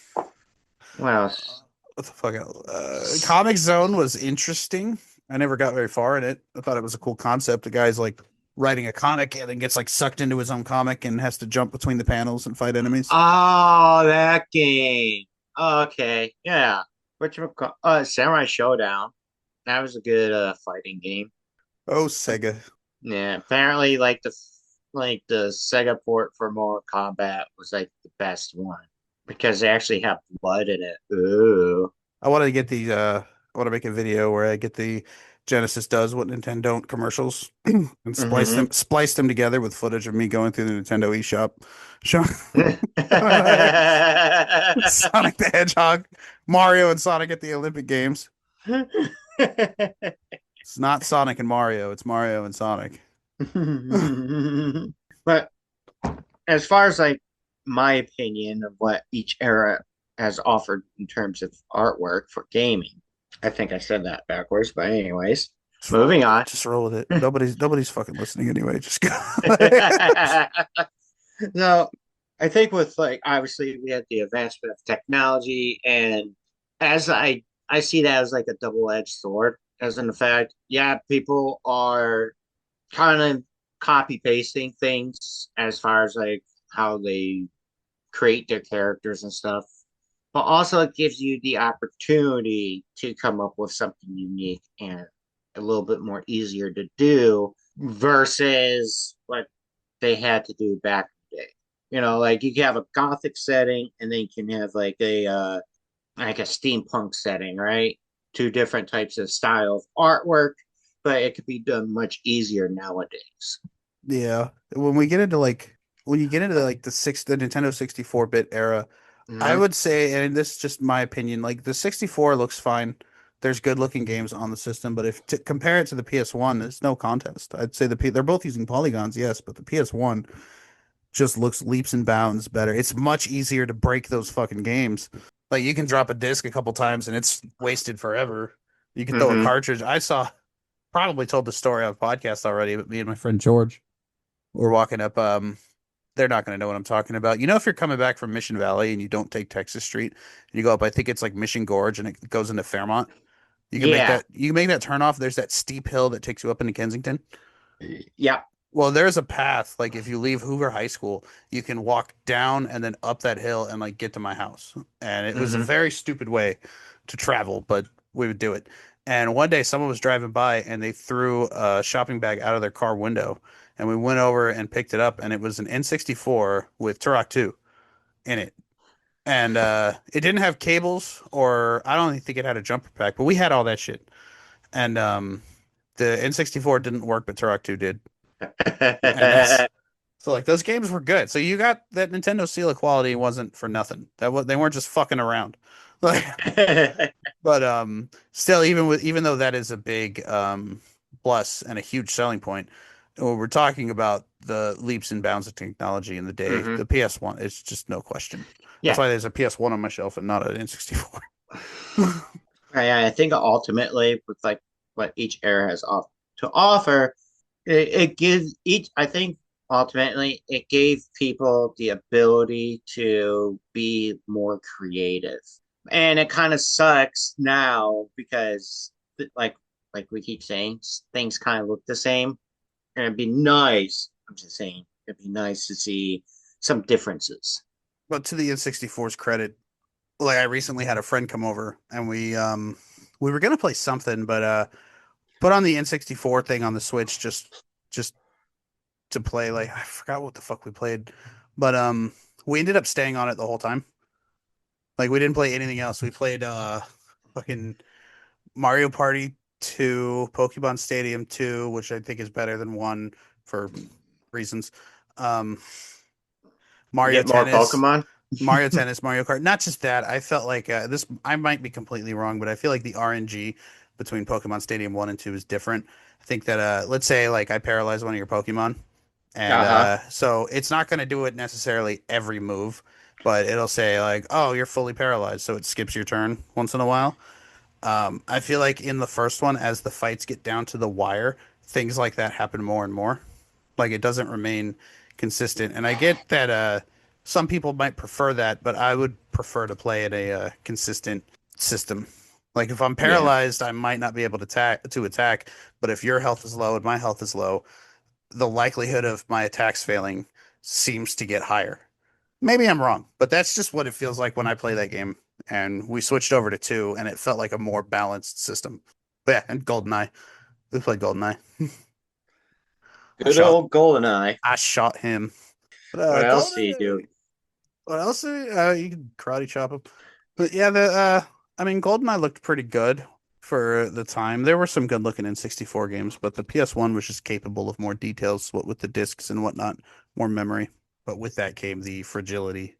What else? what the fuck else? S- Comic Zone was interesting. I never got very far in it. I thought it was a cool concept. The guy's like writing a comic and then gets like sucked into his own comic and has to jump between the panels and fight enemies. Oh, that game. Okay, yeah. Samurai Showdown. That was a good fighting game. Oh, Sega. Yeah, apparently like the Sega port for Mortal Kombat was like the best one because they actually have blood in it. Ooh. I wanted to get the I want to make a video where I get the Genesis does what Nintendo don't commercials and Hmm. splice them together with footage of me going through the Nintendo eShop showing Sonic the Hedgehog, Mario and Sonic at the Olympic Games. It's not Sonic and Mario, it's Mario and Sonic. But as far as like my opinion of what each era has offered in terms of artwork for gaming, I think I said that backwards, but anyways, Just roll moving with it. on. Just roll with it. Nobody's fucking listening anyway. Just go. No, I think with like obviously we had the advancement of technology, and as I see that as like a double-edged sword, as in the fact, yeah, people are kind of copy pasting things as far as like how they create their characters and stuff, but also it gives you the opportunity to come up with something unique and a little bit more easier to do versus what they had to do back in the day. Like you can have a gothic setting and then you can have like a steampunk setting, right? Two different types of style of artwork, but it could be done much easier nowadays. Yeah. When you get into like the Nintendo 64-bit era, I Mm-hmm. would say, and this is just my opinion, like the 64 looks fine. There's good looking games on the system, but if to compare it to the PS1, there's no contest. I'd say they're both using polygons, yes, but the PS1 just looks leaps and bounds better. It's much easier to break those fucking games. Like you can drop a disc a couple times and it's wasted forever. You can throw a Mm-hmm. cartridge. I saw probably told the story on a podcast already, but me and my friend George were walking up. They're not going to know what I'm talking about. You know, if you're coming back from Mission Valley and you don't take Texas Street and you go up, I think it's like Mission Gorge and it goes into Fairmont. Yeah. You can make that turn off. There's that steep hill that takes you up into Kensington. Yeah. Well, there's a path. Like if you leave Hoover High School, you can walk down and then up that hill and like get to my house. And it was a Mm-hmm. very stupid way to travel, but we would do it. And one day someone was driving by and they threw a shopping bag out of their car window. And we went over and picked it up and it was an N64 with Turok 2 in it. And it didn't have cables or I don't even think it had a jumper pack, but we had all that shit. And the N64 didn't work, but Turok 2 did. And that's so like those games were good. So you got that Nintendo seal of quality wasn't for nothing. They weren't just fucking around. Like but still even though that is a big plus and a huge selling point, when we're talking about the leaps and bounds of technology in the day, Hmm. the PS1 is just no question. That's Yeah. why there's a PS1 on my shelf and not an N64. I think ultimately with like what each era has to offer, it gives each. I think ultimately it gave people the ability to be more creative, and it kind of sucks now because like we keep saying, things kind of look the same, and it'd be nice. I'm just saying, it'd be nice to see some differences. But to the N64's credit, like I recently had a friend come over and we were gonna play something, but put on the N64 thing on the Switch just to play like I forgot what the fuck we played. But we ended up staying on it the whole time. Like we didn't play anything else. We played fucking Mario Party 2, Pokemon Stadium 2, which I think is better than 1 for reasons. Um, You Mario get more Tennis, Pokemon. Mario Tennis, Mario Kart. Not just that, I felt like this. I might be completely wrong, but I feel like the RNG between Pokemon Stadium 1 and 2 is different. I think that let's say like I paralyze one of your Pokemon, and Uh-huh. so it's not going to do it necessarily every move, but it'll say like, "Oh, you're fully paralyzed," so it skips your turn once in a while. I feel like in the first one, as the fights get down to the wire, things like that happen more and more. Like it doesn't remain consistent. And I get that some people might prefer that, but I would prefer to play in a consistent system. Like if I'm Yeah. paralyzed, I might not be able to attack, but if your health is low and my health is low, the likelihood of my attacks failing seems to get higher. Maybe I'm wrong, but that's just what it feels like when I play that game. And we switched over to 2, and it felt like a more balanced system. But yeah, and GoldenEye. We played GoldenEye. I Good shot old GoldenEye. I shot him. But What else do you do? GoldenEye, what else? You can karate chop him. But yeah, the I mean, GoldenEye looked pretty good for the time. There were some good looking N64 games, but the PS1 was just capable of more details, what with the discs and whatnot, more memory. But with that came the fragility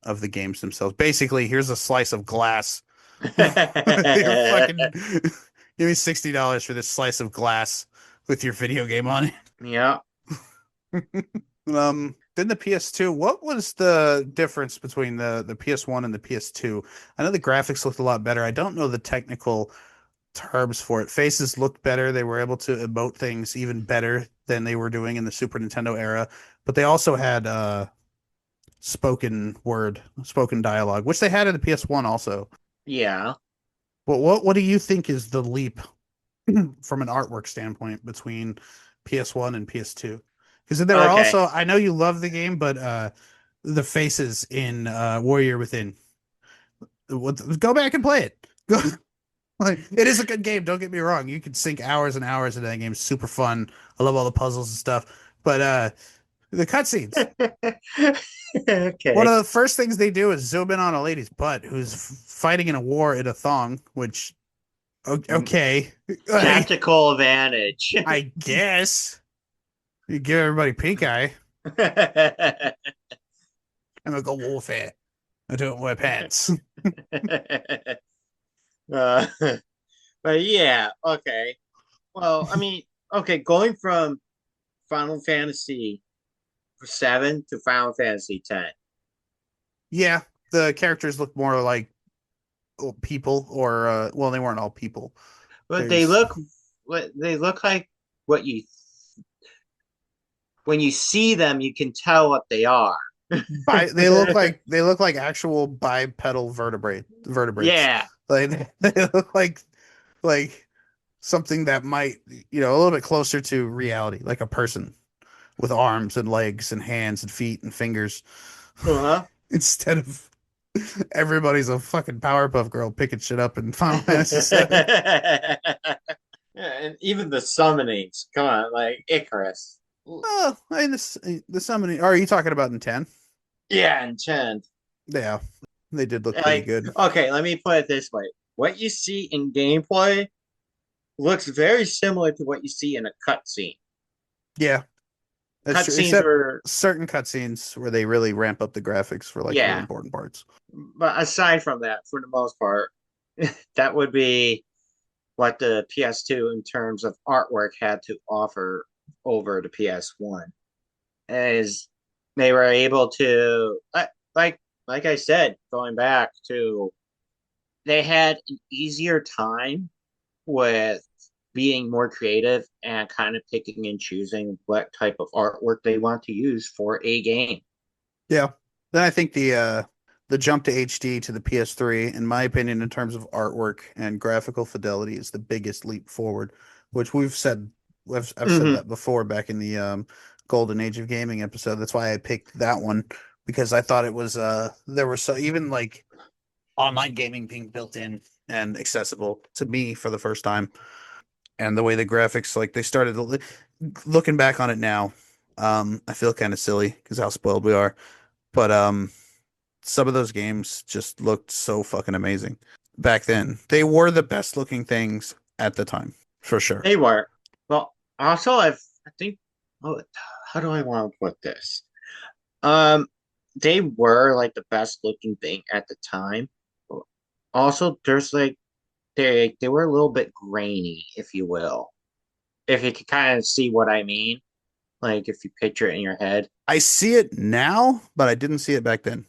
of the games themselves. Basically, here's a slice of glass. You're fucking give me $60 for this slice of glass with your video game on Yeah. it. Then the PS2, what was the difference between the PS1 and the PS2? I know the graphics looked a lot better. I don't know the technical terms for it. Faces looked better. They were able to emote things even better than they were doing in the Super Nintendo era. But they also had spoken word, spoken dialogue, which they had in the PS1 also. Yeah. But what do you think is the leap from an artwork standpoint between PS1 and PS2? Because there were Okay. also, I know you love the game, but the faces in Warrior Within. Go back and play it. Go, like, it is a good game. Don't get me wrong. You could sink hours and hours into that game. It's super fun. I love all the puzzles and stuff. But the cutscenes. One Okay. of the first things they do is zoom in on a lady's butt who's fighting in a war in a thong, which okay, like, Tactical advantage. I guess you give everybody pink eye. I'm gonna go warfare. I don't wear pants. uh, but yeah, okay. Well, I mean, okay, going from Final Fantasy 7 to Final Fantasy 10. Yeah, the characters look more like people, or well, they weren't all people. But There's they look like what you when you see them, you can tell what they are. they look like actual bipedal vertebrates. Yeah. Like they look like something that might, a little bit closer to reality, like a person with arms and legs and hands and feet and fingers, Uh-huh. instead of everybody's a fucking Powerpuff Girl picking shit up in Final Fantasy VII. Yeah, and even the summonings, come on, like Icarus. Oh, I mean, the summoning. Are you talking about in 10? Yeah, and Chen. Yeah, they did look pretty Like, good. okay, let me put it this way. What you see in gameplay looks very similar to what you see in a cutscene. Yeah, that's true. Cutscenes Except are, certain cutscenes where they really ramp up the graphics for like really yeah. important parts. But aside from that, for the most part, that would be what the PS2 in terms of artwork had to offer over the PS1. Is they were able to like like I said, going back to they had an easier time with being more creative and kind of picking and choosing what type of artwork they want to use for a game. Yeah. Then I think the jump to HD to the PS3, in my opinion, in terms of artwork and graphical fidelity, is the biggest leap forward, which I've said Mm-hmm. that before back in the Golden Age of Gaming episode. That's why I picked that one, because I thought it was there were so even like online gaming being built in and accessible to me for the first time. And the way the graphics, like, they started looking back on it now, I feel kind of silly because how spoiled we are. But some of those games just looked so fucking amazing back then. They were the best looking things at the time, for sure. They were. Well, also, I think, oh, how do I want to put this? Um, they were like the best looking thing at the time. Also, there's like they were a little bit grainy, if you will. If you could kind of see what I mean, like if you picture it in your head. I see it now, but I didn't see it back then.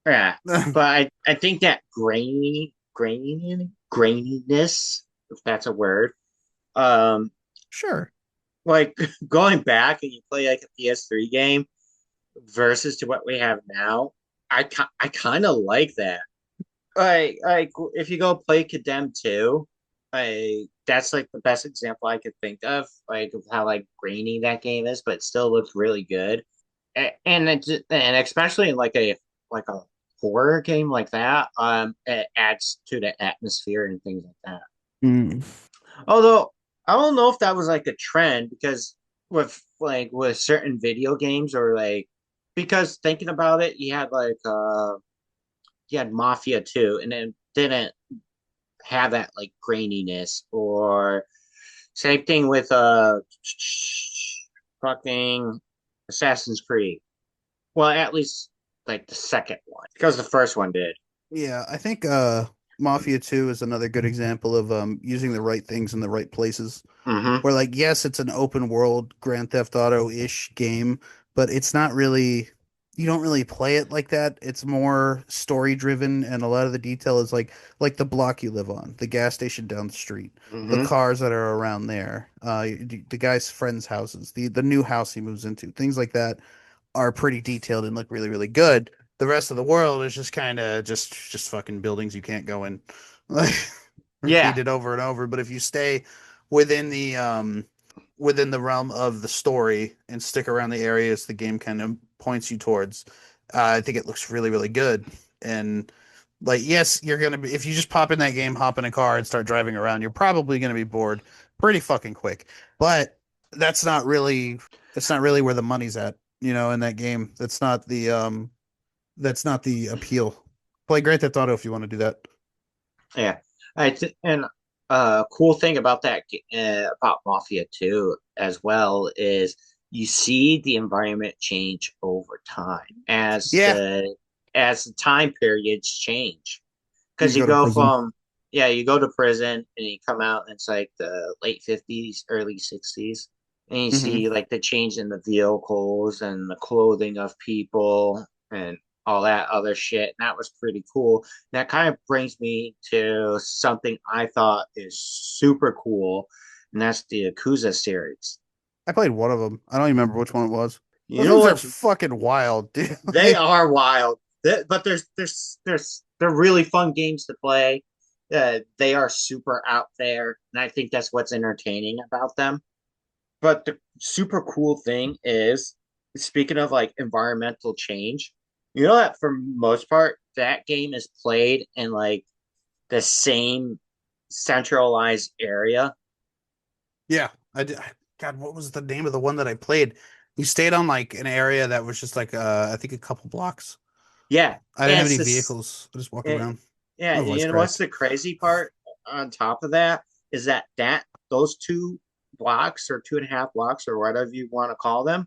Yeah. But I think that graininess, if that's a word, um, Sure. like going back and you play like a PS3 game versus to what we have now, I kind of like that. Like if you go play Condemned 2, I that's like the best example I could think of how like grainy that game is, but it still looks really good. And especially in like a horror game like that, it adds to the atmosphere and things like that. Mm. Although I don't know if that was like a trend because with certain video games or like because thinking about it, you had Mafia 2 and it didn't have that like graininess or same thing with fucking Assassin's Creed. Well, at least like the second one because the first one did. Yeah, I think Mafia 2 is another good example of using the right things in the right places. Mm-hmm. Where like yes, it's an open world Grand Theft Auto-ish game, but it's not really you don't really play it like that. It's more story driven and a lot of the detail is like the block you live on, the gas station down the street, the Mm-hmm. cars that are around there, the guy's friends' houses, the new house he moves into, things like that are pretty detailed and look really, really good. The rest of the world is just kind of just fucking buildings you can't go in, like Yeah. repeated over and over. But if you stay within within the realm of the story and stick around the areas the game kind of points you towards, I think it looks really, really good. And like, yes, you're gonna be if you just pop in that game, hop in a car, and start driving around, you're probably gonna be bored pretty fucking quick. But that's not really that's not really where the money's at, in that game. That's not the appeal. Play Grand Theft Auto if you want to do that. Yeah. And cool thing about about Mafia 2 as well is you see the environment change over time Yeah, as the time periods change. you Because you go to go prison. from yeah, you go to prison and you come out and it's like the late 50s, early 60s. And you Hmm. see like the change in the vehicles and the clothing of people and all that other shit. And that was pretty cool. That kind of brings me to something I thought is super cool, and that's the Yakuza series. I played one of them. I don't even remember which one it was. You Those know things are what's fucking wild, dude. they are wild. But they're really fun games to play. They are super out there, and I think that's what's entertaining about them. But the super cool thing is, speaking of like environmental change, you know that for most part, that game is played in like the same centralized area. Yeah, I did. God, what was the name of the one that I played? We stayed on like an area that was just like I think a couple blocks. Yeah, I didn't and have it's any this. vehicles. I just walked It, around. yeah, My voice you know what's cracked. the crazy part on top of that is that those 2 blocks or 2.5 blocks or whatever you want to call them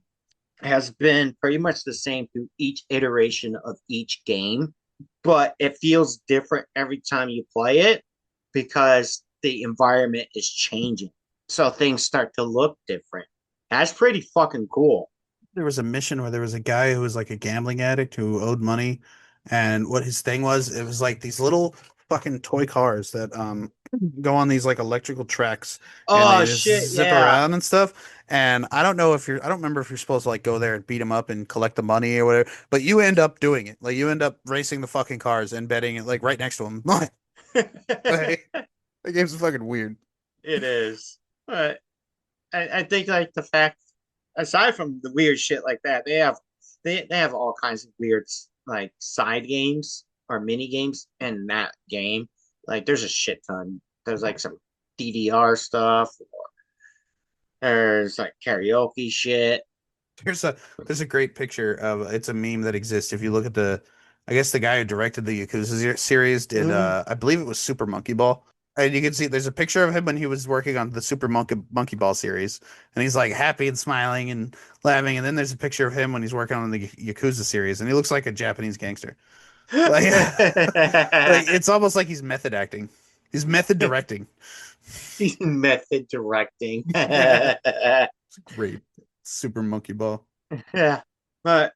has been pretty much the same through each iteration of each game, but it feels different every time you play it because the environment is changing. So things start to look different. That's pretty fucking cool. There was a mission where there was a guy who was like a gambling addict who owed money, and what his thing was, it was like these little fucking toy cars that go on these like electrical tracks and they Oh just shit, zip yeah. around and stuff. And I don't remember if you're supposed to like go there and beat them up and collect the money or whatever, but you end up doing it. Like you end up racing the fucking cars and betting it like right next to them. Like, that game's fucking weird. It is. But I think like the fact aside from the weird shit like that, they have all kinds of weird like side games or mini games in that game. Like there's a shit ton. There's like some DDR stuff. There's like karaoke shit. There's a there's a great picture of it's a meme that exists. If you look at I guess the guy who directed the Yakuza series did Mm-hmm. I believe it was Super Monkey Ball. And you can see there's a picture of him when he was working on the Super Monkey Ball series, and he's like happy and smiling and laughing. And then there's a picture of him when he's working on the Yakuza series, and he looks like a Japanese gangster. Like, like it's almost like he's method acting. He's method directing. Method directing. It's great. Super Monkey Ball. Yeah, but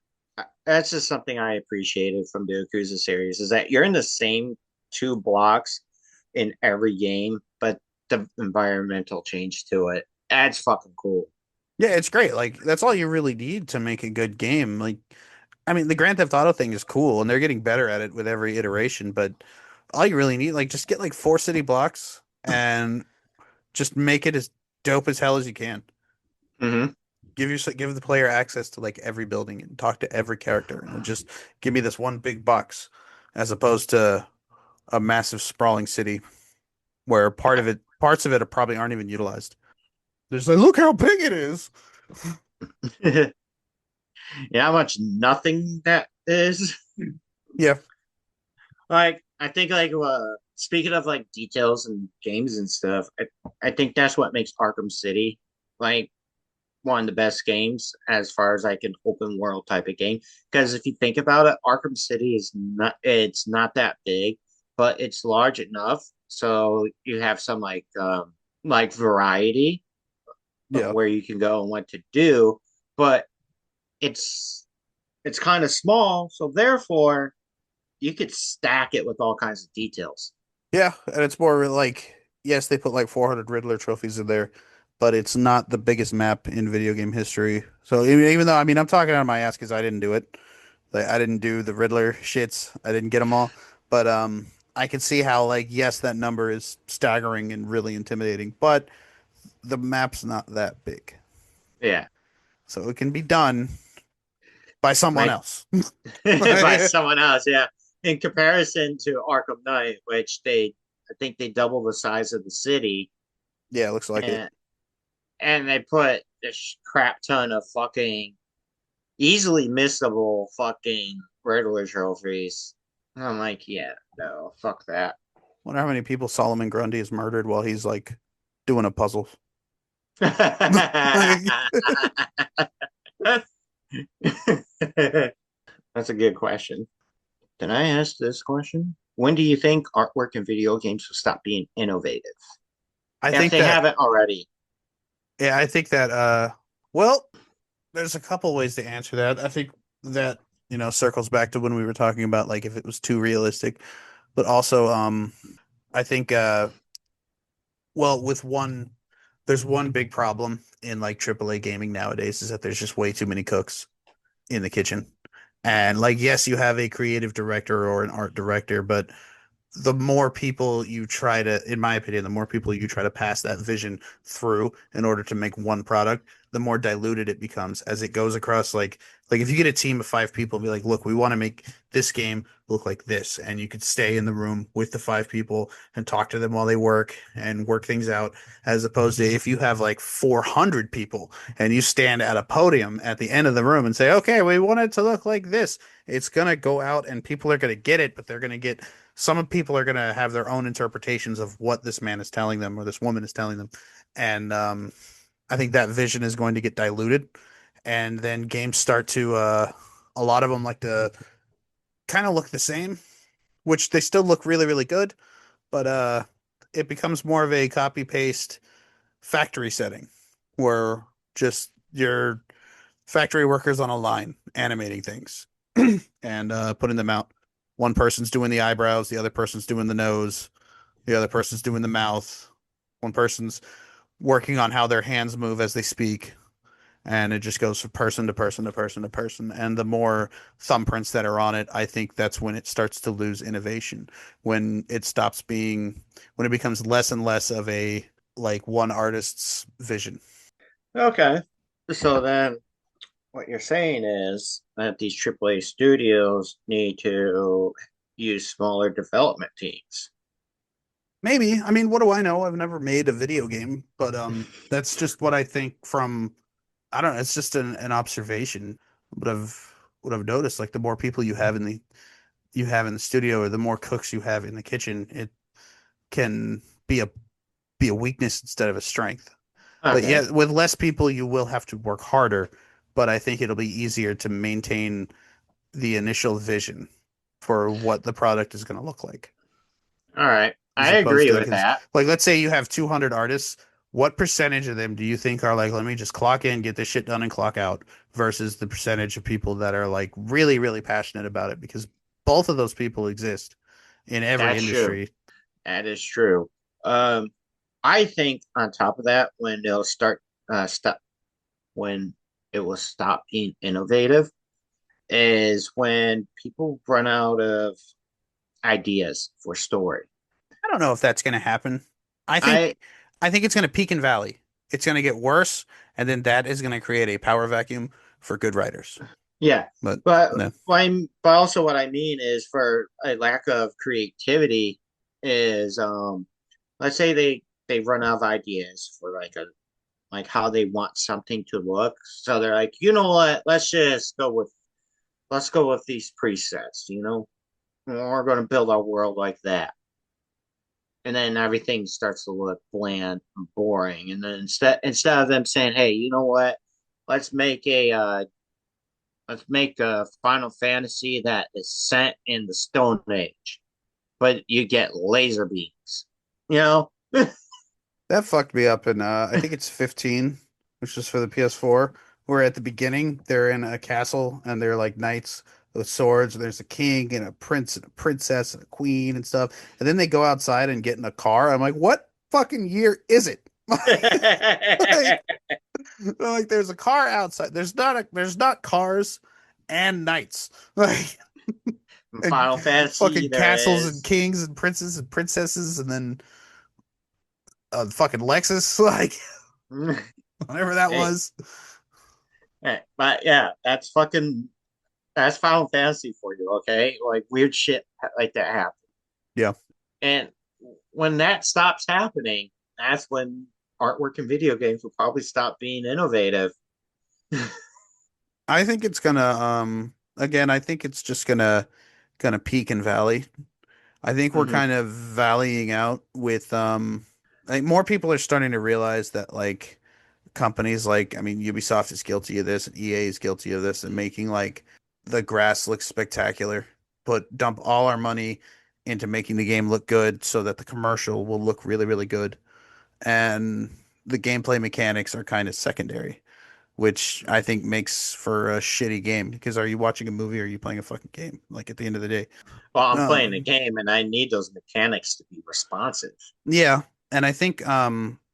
that's just something I appreciated from the Yakuza series is that you're in the same two blocks in every game, but the environmental change to it adds fucking cool. Yeah, it's great. Like that's all you really need to make a good game. Like, I mean, the Grand Theft Auto thing is cool, and they're getting better at it with every iteration. But all you really need, like, just get like four city blocks and just make it as dope as hell as you can. Hmm. Give the player access to like every building and talk to every character, and just give me this one big box, as opposed to a massive sprawling city where parts of it are probably aren't even utilized. They're just like, look how big it is. You know how much nothing that is? Yeah, Like, I think, like, speaking of like details and games and stuff, I think that's what makes Arkham City like one of the best games as far as like an open world type of game. Because if you think about it, Arkham City is not that big, but it's large enough so you have some like variety of yeah. where you can go and what to do, but it's it's kind of small, so therefore you could stack it with all kinds of details. Yeah, and it's more like yes, they put like 400 Riddler trophies in there, but it's not the biggest map in video game history. So even though I mean I'm talking out of my ass because I didn't do it, like I didn't do the Riddler shits, I didn't get them all, but I can see how like yes, that number is staggering and really intimidating, but the map's not that big, Yeah, so it can be done by someone like else. by Yeah, someone else. Yeah, in comparison to Arkham Knight, which I think they double the size of the city, it looks like it. and they put this crap ton of fucking easily missable fucking Riddler trophies. And I'm like, yeah, no, fuck that. Wonder how many people Solomon Grundy has murdered while he's like doing a puzzle. That's a good question. Can I ask this question? When do you think artwork in video games will stop being innovative? I If think they that haven't already. Yeah, I think that well, there's a couple ways to answer that. I think that, circles back to when we were talking about like if it was too realistic, but also I think well, there's one big problem in like AAA gaming nowadays is that there's just way too many cooks in the kitchen. And like yes, you have a creative director or an art director, but the more people you try to, in my opinion, the more people you try to pass that vision through in order to make one product, the more diluted it becomes as it goes across. Like if you get a team of five people and be like, look, we want to make this game look like this, and you could stay in the room with the five people and talk to them while they work and work things out, as opposed to if you have like 400 people and you stand at a podium at the end of the room and say, okay, we want it to look like this. It's gonna go out and people are gonna get it, but they're gonna get some people are going to have their own interpretations of what this man is telling them or this woman is telling them. And I think that vision is going to get diluted. And then games start to, a lot of them like to kind of look the same, which they still look really, really good. But it becomes more of a copy paste factory setting where just your factory workers on a line animating things and putting them out. One person's doing the eyebrows, the other person's doing the nose, the other person's doing the mouth. One person's working on how their hands move as they speak. And it just goes from person to person to person to person. And the more thumbprints that are on it, I think that's when it starts to lose innovation. When it stops being, when it becomes less and less of a like one artist's vision. Okay. So then what you're saying is that these AAA studios need to use smaller development teams. Maybe. I mean, what do I know? I've never made a video game, but that's just what I think from I don't know, it's just an observation. What I've noticed, like the more people you have in the studio or the more cooks you have in the kitchen, it can be a be a weakness instead of a strength. But Okay. yeah, with less people, you will have to work harder. But I think it'll be easier to maintain the initial vision for what the product is going to look like, All right. as I opposed agree to with because, that. like, let's say you have 200 artists. What percentage of them do you think are like, let me just clock in, get this shit done, and clock out, versus the percentage of people that are like really, really passionate about it? Because both of those people exist in every That's true. industry. That is true. Um, I think on top of that, stop when it will stop being innovative is when people run out of ideas for story. I don't know if that's going to happen. I I think I think it's going to peak and valley. It's going to get worse, and then that is going to create a power vacuum for good writers. Yeah, But but no, but also what I mean is for a lack of creativity is let's say they run out of ideas for like how they want something to look. So they're like, you know what? Let's go with these presets, you know? We're going to build our world like that. And then everything starts to look bland and boring. And then instead of them saying, "Hey, you know what? Let's make a let's make a Final Fantasy that is set in the Stone Age, but you get laser beams." You know? that fucked me up in I think it's 15, which is for the PS4, where at the beginning they're in a castle and they're like knights with swords, and there's a king and a prince and a princess and a queen and stuff. And then they go outside and get in a car. I'm like, what fucking year is it? Like, like there's a car outside. There's not cars and knights. Like In and Final Fantasy, fucking there castles and is. kings and princes and princesses and then fucking Lexus, like whatever that Hey, was. but yeah, that's Final Fantasy for you, okay? Like weird shit like that happens. Yeah. And when that stops happening, that's when artwork in video games will probably stop being innovative. I think it's gonna again, I think it's just gonna peak and valley. I think we're Hmm. kind of valleying out with I think more people are starting to realize that like companies like I mean Ubisoft is guilty of this and EA is guilty of this and making like the grass look spectacular, but dump all our money into making the game look good so that the commercial will look really, really good. And the gameplay mechanics are kind of secondary, which I think makes for a shitty game. Because are you watching a movie or are you playing a fucking game? Like at the end of the day. Well, I'm playing a Um, game and I need those mechanics to be responsive. yeah, and I think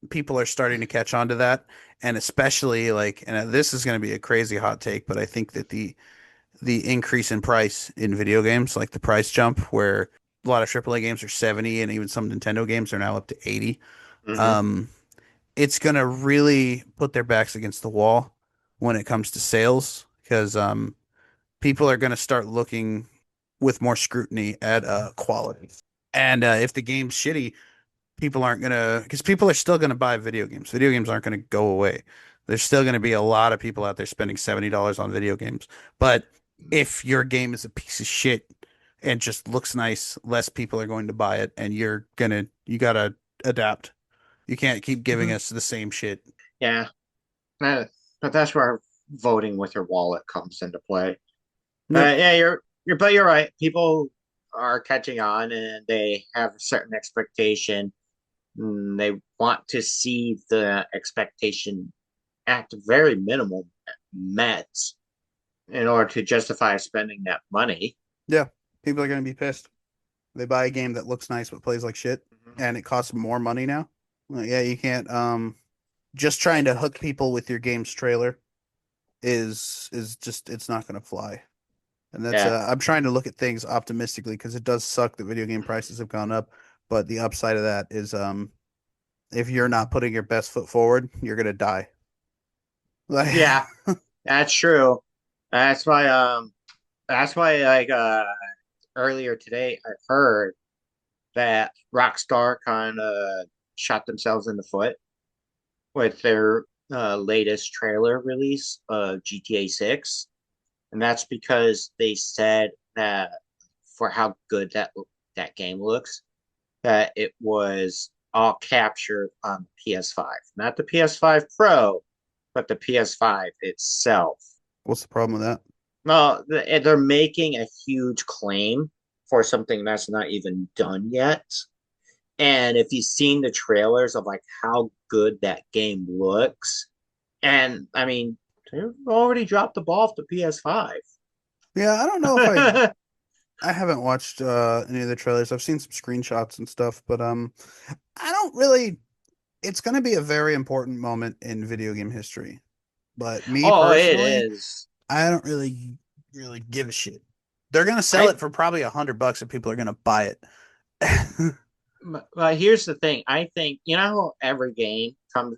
people are starting to catch on to that, and especially like, and this is going to be a crazy hot take, but I think that the increase in price in video games, like the price jump, where a lot of AAA games are 70 and even some Nintendo games are now up to 80. Hmm. Um, it's gonna really put their backs against the wall when it comes to sales because people are gonna start looking with more scrutiny at quality. And if the game's shitty, people aren't gonna because people are still gonna buy video games. Video games aren't gonna go away. There's still gonna be a lot of people out there spending $70 on video games. But if your game is a piece of shit and just looks nice, less people are going to buy it, and you gotta adapt. You can't keep giving Hmm. us the same shit. Yeah, uh, but that's where voting with your wallet comes into play. Yep. Yeah, but you're right. People are catching on and they have a certain expectation. They want to see the expectation at the very minimum met in order to justify spending that money. Yeah. People are gonna be pissed. They buy a game that looks nice but plays like shit, Mhm. and it costs more money now. Well, yeah, you can't. Just trying to hook people with your game's trailer is just it's not gonna fly. And that's Yeah, I'm trying to look at things optimistically because it does suck that video game prices have gone up, but the upside of that is if you're not putting your best foot forward, you're gonna die. Like yeah, that's true. That's why like earlier today I heard that Rockstar kind of shot themselves in the foot with their latest trailer release of GTA 6. And that's because they said that for how good that game looks, that it was. all captured on the PS5. Not the PS5 Pro, but the PS5 itself. What's the problem with that? Well, they're making a huge claim for something that's not even done yet. And if you've seen the trailers of like how good that game looks, and I mean, they've already dropped the ball off the PS5. Yeah, I don't know if I haven't watched any of the trailers. I've seen some screenshots and stuff, but I don't really it's going to be a very important moment in video game history. But me Oh, it personally, is. I don't really give a shit. They're going to sell I it for probably $100 if people are going to buy it. But here's the thing. I think you know how every game comes.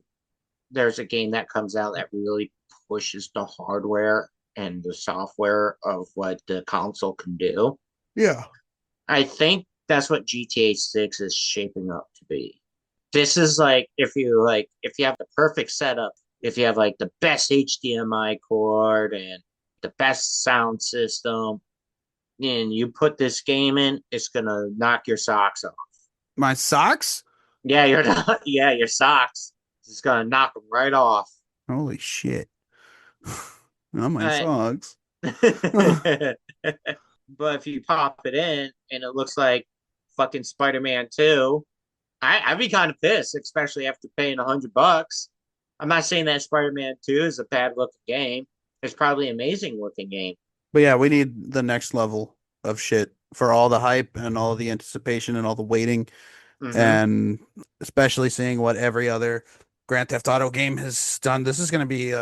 There's a game that comes out that really pushes the hardware and the software of what the console can do. Yeah. I think that's what GTA 6 is shaping up to be. This is like if you have the perfect setup, if you have like the best HDMI cord and the best sound system, and you put this game in, it's gonna knock your socks off. My socks? Yeah, you're not. Yeah, your socks. It's gonna knock them right off. Holy shit. Not my Uh, socks. but if you pop it in and it looks like fucking Spider-Man 2, I'd be kind of pissed, especially after paying $100. I'm not saying that Spider-Man 2 is a bad looking game. It's probably an amazing looking game. But yeah, we need the next level of shit for all the hype and all the anticipation and all the waiting, Hmm. and especially seeing what every other Grand Theft Auto game has done. This is going to be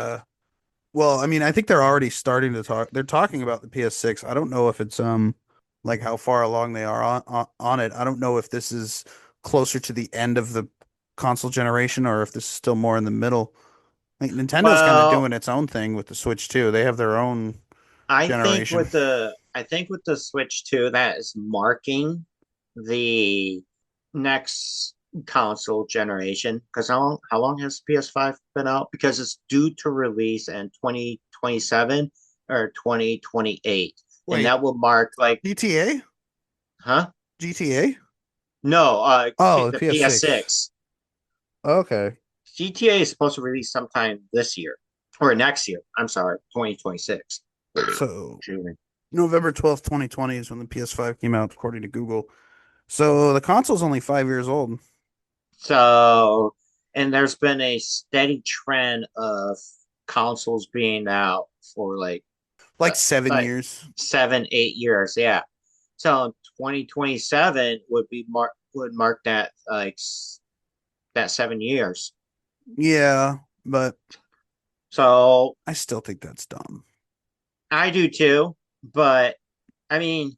well, I mean, I think they're already starting to talk. They're talking about the PS6. I don't know if it's like how far along they are on it. I don't know if this is closer to the end of the console generation or if this is still more in the middle. Like Nintendo's kind of Well, doing its own thing with the Switch too. They have their own generation. I think with the Switch 2, that is marking the next console generation. Because how long has PS5 been out? Because it's due to release in 2027 or 2028. And Wait, that will mark like, GTA? huh? GTA? No, Oh, the the PS6. PS6. Okay. GTA is supposed to release sometime this year or next year. I'm sorry, 2026. So Excuse me. November 12th, 2020 is when the PS5 came out, according to Google. So the console's only 5 years old. So, and there's been a steady trend of consoles being out for Like uh, 7 years. 7, 8 years. Yeah. So 2027 would mark that that 7 years. Yeah, but So I still think that's dumb. I do too. But I mean,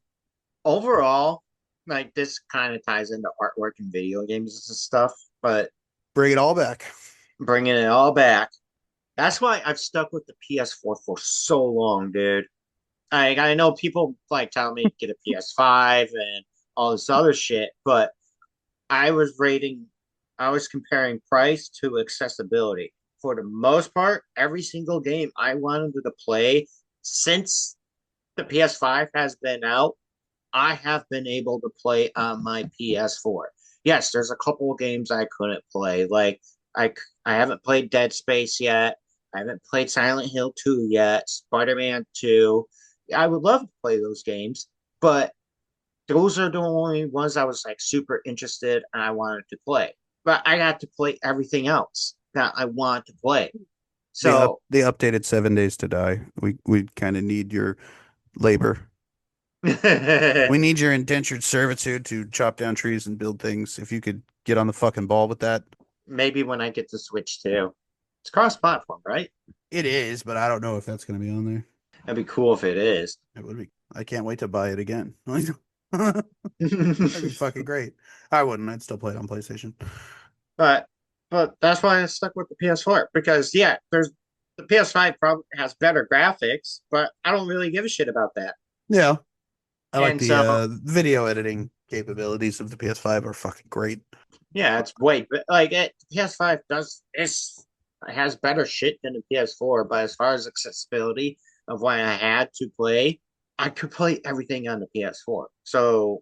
overall, like this kind of ties into artwork and video games and stuff. But Bring it all back. bringing it all back, that's why I've stuck with the PS4 for so long, dude. I know people like telling me to get a PS5 and all this other shit, but I was rating, I was comparing price to accessibility. For the most part, every single game I wanted to play since the PS5 has been out, I have been able to play on my PS4. Yes, there's a couple of games I couldn't play. Like I I haven't played Dead Space yet. I haven't played Silent Hill 2 yet, Spider-Man 2. I would love to play those games, but those are the only ones I was like super interested and I wanted to play. But I got to play everything else that I want to play. So They updated 7 Days to Die. We kind of need your labor. We need your indentured servitude to chop down trees and build things. If you could get on the fucking ball with that. maybe when I get to Switch 2. It's cross-platform, right? It is, but I don't know if that's going to be on there. That'd be cool if it is. It would be. I can't wait to buy it again. That'd be fucking great. I wouldn't. I'd still play it on PlayStation. but that's why I stuck with the PS4 because yeah, there's the PS5 probably has better graphics, but I don't really give a shit about that. Yeah. I like And the so video editing capabilities of the PS5 are fucking great. yeah, it's way like the PS5 does it has better shit than the PS4, but as far as accessibility of when I had to play, I could play everything on the PS4. So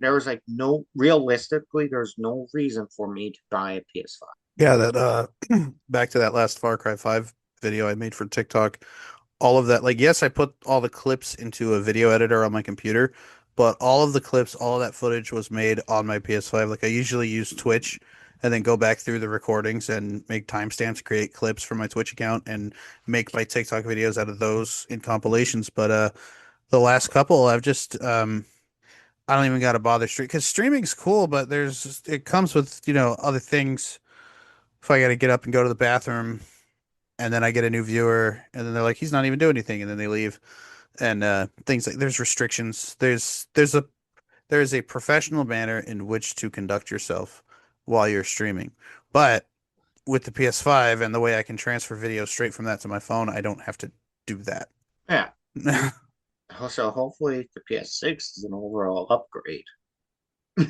there was like no realistically, there's no reason for me to buy a PS5. Yeah, that back to that last Far Cry 5 video I made for TikTok. All of that, like, yes, I put all the clips into a video editor on my computer, but all of the clips, all of that footage was made on my PS5. Like, I usually use Twitch and then go back through the recordings and make timestamps, create clips for my Twitch account, and make my TikTok videos out of those in compilations. But the last couple, I've just I don't even got to bother stream because streaming's cool, but it comes with, other things. If I got to get up and go to the bathroom, and then I get a new viewer, and then they're like, he's not even doing anything, and then they leave, and things like there's restrictions. There is a professional manner in which to conduct yourself while you're streaming, but with the PS5 and the way I can transfer video straight from that to my phone, I don't have to do that. Yeah. So hopefully the PS6 is an overall upgrade.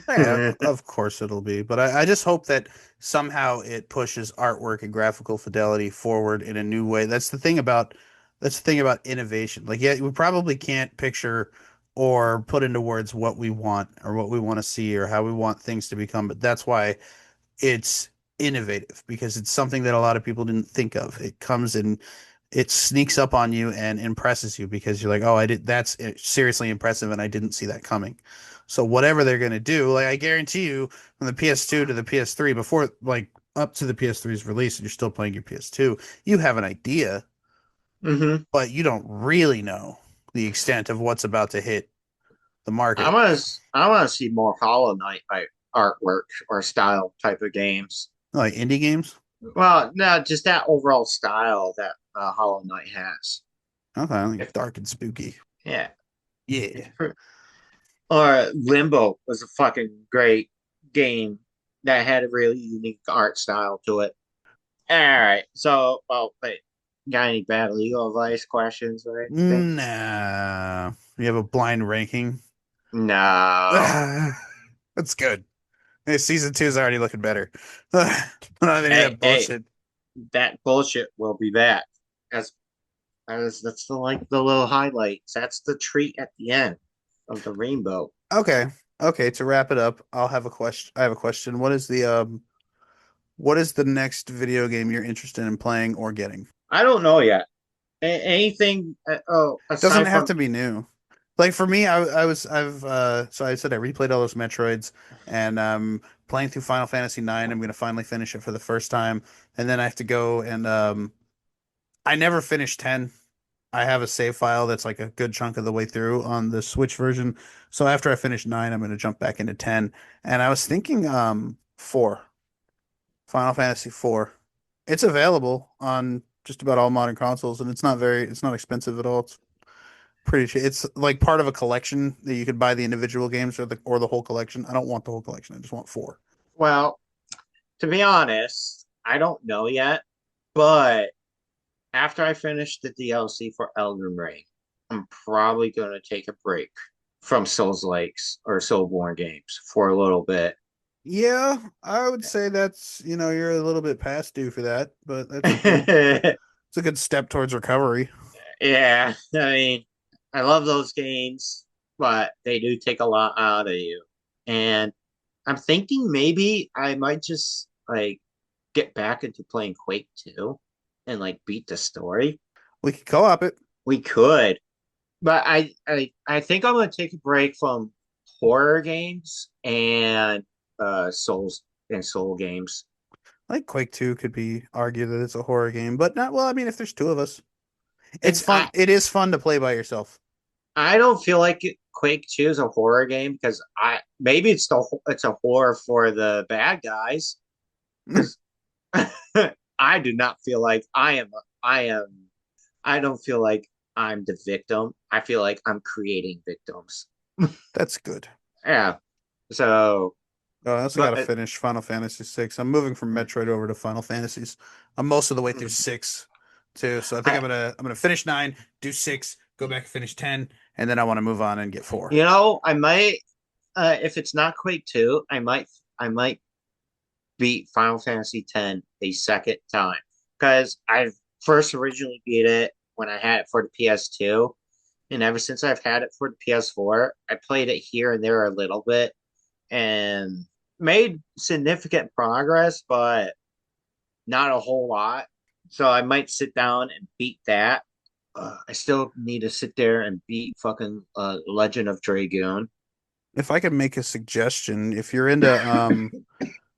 Yeah, of course it'll be, but I just hope that somehow it pushes artwork and graphical fidelity forward in a new way. That's the thing about innovation. Like, yeah, we probably can't picture or put into words what we want or what we want to see or how we want things to become, but that's why it's innovative because it's something that a lot of people didn't think of. It comes in, it sneaks up on you and impresses you because you're like, oh, I did that's seriously impressive and I didn't see that coming. So whatever they're going to do, like I guarantee you from the PS2 to the PS3 before like up to the PS3's release and you're still playing your PS2, you have an idea, hmm but you don't really know the extent of what's about to hit the I market. want to I want to see more Hollow Knight like artwork or style type of games. Like indie games. Well, no, just that overall style that Hollow Knight has. Okay, like If, dark and spooky. yeah, it's Yeah. or Limbo was a fucking great game that had a really unique art style to it. All right, so wait, got any bad legal advice questions or anything? Nah. You have a blind ranking. No. That's good. Hey, season two is already looking better. Not any of Hey, that hey, bullshit. that bullshit will be back. That's that's the like the little highlights. That's the treat at the end of the rainbow. Okay. Okay, to wrap it up, I'll have a question. I have a question. What is the next video game you're interested in playing or getting? I don't know yet. Anything? Doesn't Aside have from to be new. Like for me, so I said I replayed all those Metroids and playing through Final Fantasy IX. I'm gonna finally finish it for the first time, and then I have to go and I never finished 10. I have a save file that's like a good chunk of the way through on the Switch version. So after I finish 9, I'm going to jump back into 10. And I was thinking 4, Final Fantasy 4. It's available on just about all modern consoles and it's not expensive at all. It's pretty cheap. It's like part of a collection that you could buy the individual games or the whole collection. I don't want the whole collection. I just want 4. well, to be honest, I don't know yet. But after I finish the DLC for Elden Ring, I'm probably going to take a break from Souls Likes or Soulborn games for a little bit. Yeah, I would say you're a little bit past due for that, but it's a good step towards recovery. Yeah, I mean, I love those games, but they do take a lot out of you. And I'm thinking maybe I might just like get back into playing Quake 2 and like beat the story. We could co-op it. We could, but I think I'm gonna take a break from horror games and soul games. Like Quake 2 could be argued that it's a horror game, but not well, I mean if there's two of us. It's And fun. It is fun to play by yourself. I don't feel like Quake 2 is a horror game because I maybe it's a horror for the bad guys because I do not feel like I am I don't feel like I'm the victim. I feel like I'm creating victims. That's good. Yeah. So, Oh, I also got to but finish Final Fantasy 6. I'm moving from Metroid over to Final Fantasies. I'm most of the way through 6 too. So I think I'm I gonna I'm gonna finish 9, do 6, go back and finish 10, and then I want to move on and get 4. I might if it's not Quake 2, I might beat Final Fantasy X a second time because I first originally beat it when I had it for the PS2, and ever since I've had it for the PS4, I played it here and there a little bit, and made significant progress, but not a whole lot. So I might sit down and beat that. I still need to sit there and beat fucking Legend of Dragoon. If I could make a suggestion, if you're into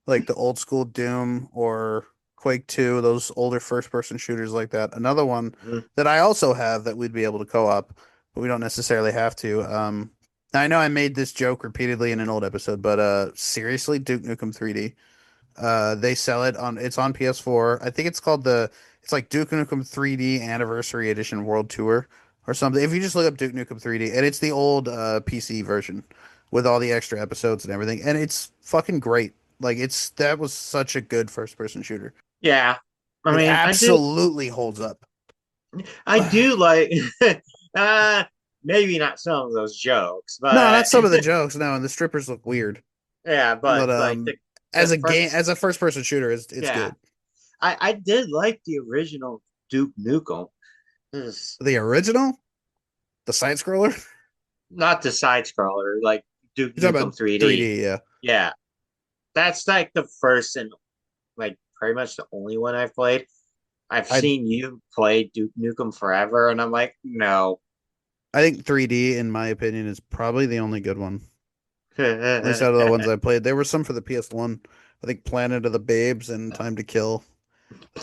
like the old school Doom or Quake 2, those older first person shooters like that. Another one Mhm. that I also have that we'd be able to co-op, but we don't necessarily have to. Now I know I made this joke repeatedly in an old episode, but seriously, Duke Nukem 3D. They sell it on it's on PS4. I think it's called it's like Duke Nukem 3D Anniversary Edition World Tour or something. If you just look up Duke Nukem 3D, and it's the old PC version with all the extra episodes and everything, and it's fucking great. Like that was such a good first person shooter. Yeah, I It mean, absolutely holds up. I do like, uh, maybe not some of those jokes, No, not but some of the jokes. No, and the strippers look weird. yeah, but But like as the a game, first, as a first person shooter, it's yeah, good. I did like the original Duke Nukem. This The original, the side scroller. not the side scroller, like Duke You're talking Nukem about 3D. 3D, yeah. Yeah, that's like the first and like pretty much the only one I've played. I've I seen you play Duke Nukem Forever, and I'm like, no. I think 3D, in my opinion, is probably the only good one. At least out of the Planet ones I played. There were some for the PS1. I think Planet of the Babes and Time to Kill.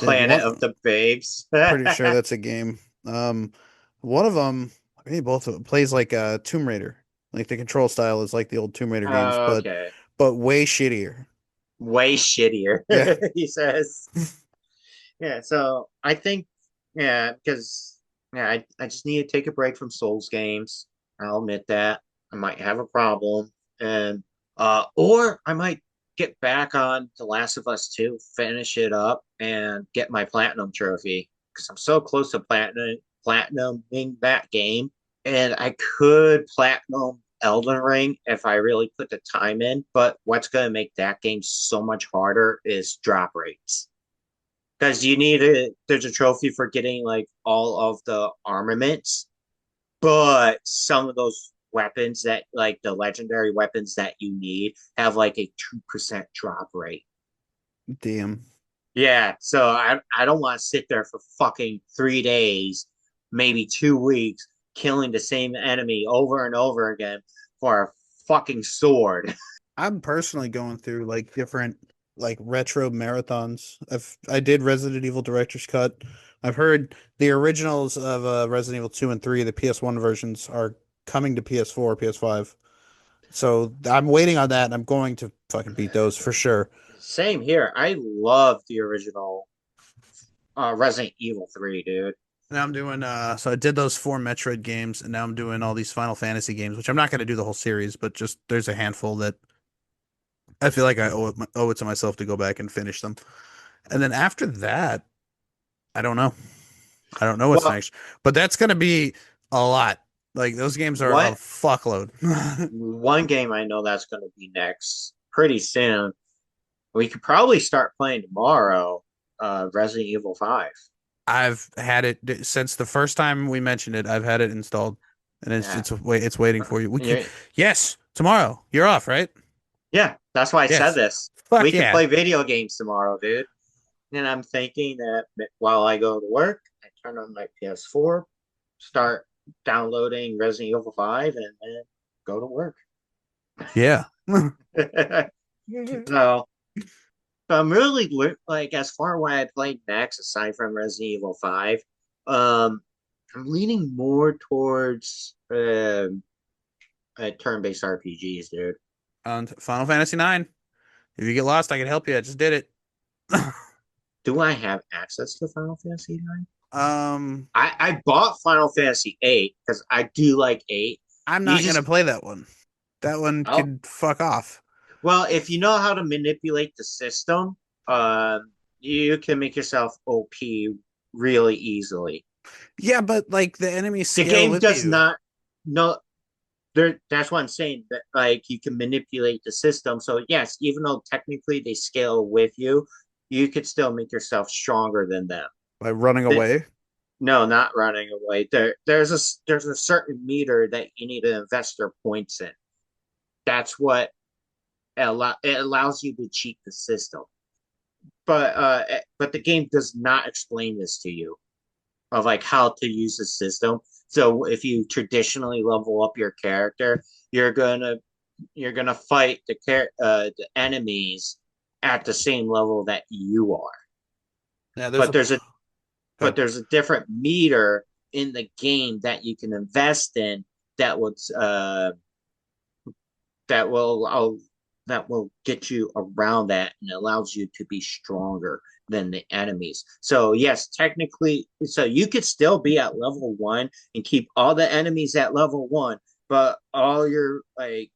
I think of the Babes. pretty sure that's a game. One of them, maybe both of them, plays like Tomb Raider. Like the control style is like the old Tomb Raider games, Okay. but way shittier. Way shittier, Yeah. he says. Yeah, so I think, yeah, because yeah, I just need to take a break from Souls games. I'll admit that. I might have a problem. And or I might get back on The Last of Us 2, finish it up, and get my platinum trophy. Because I'm so close to platinuming that game. And I could platinum Elden Ring if I really put the time in, but what's gonna make that game so much harder is drop rates because there's a trophy for getting like all of the armaments, but some of those weapons that like the legendary weapons that you need have like a 2% drop rate. Damn. Yeah, so I don't want to sit there for fucking 3 days, maybe 2 weeks, killing the same enemy over and over again for a fucking sword. I'm personally going through like different like retro marathons. I did Resident Evil Director's Cut. I've heard the originals of Resident Evil 2 and 3, the PS1 versions are coming to PS4, PS5. So I'm waiting on that and I'm going to fucking beat those for sure. Same here. I love the original Resident Evil 3, dude. Now I'm doing so I did those four Metroid games and now I'm doing all these Final Fantasy games, which I'm not going to do the whole series, but just there's a handful that I feel like I owe it to myself to go back and finish them. And then after that, I don't know. I don't know what's Well, next, but that's going to be a lot. Like those games are a what fuckload. one game I know that's going to be next pretty soon. We could probably start playing tomorrow. Resident Evil 5. I've had it since the first time we mentioned it. I've had it installed, and Yeah, it's waiting for you. We can yeah, yes tomorrow. You're off, right? yeah. That's why I said Yes. this. Fuck We can yeah. play video games tomorrow, dude. And I'm thinking that while I go to work, I turn on my PS4, start downloading Resident Evil 5, and then go to work. Yeah. So So I'm really like as far what I played next, aside from Resident Evil 5, um, I'm leaning more towards turn-based RPGs, dude. On Final Fantasy 9. If you get lost, I can help you. I just did it. Do I have access to Final Fantasy 9? um, I bought Final Fantasy 8 because I do like 8. I'm You not gonna just play that one. That one oh could fuck off. well, if you know how to manipulate the system, you can make yourself OP really easily. Yeah, but like the enemies The scale game with does you. not know that's what I'm saying. That like you can manipulate the system. So yes, even though technically they scale with you, you could still make yourself stronger than them. By running The- away. no, not running away. There's a certain meter that you need to invest your points in. That's what. it allows you to cheat the system. But the game does not explain this to you of like how to use the system. So if you traditionally level up your character, you're gonna you're gonna fight the enemies at the same level that you are. Yeah, there's But a there's a different meter in the game that you can invest in that would that will that will get you around that and allows you to be stronger than the enemies. So yes, technically, so you could still be at level 1 and keep all the enemies at level 1, but all your like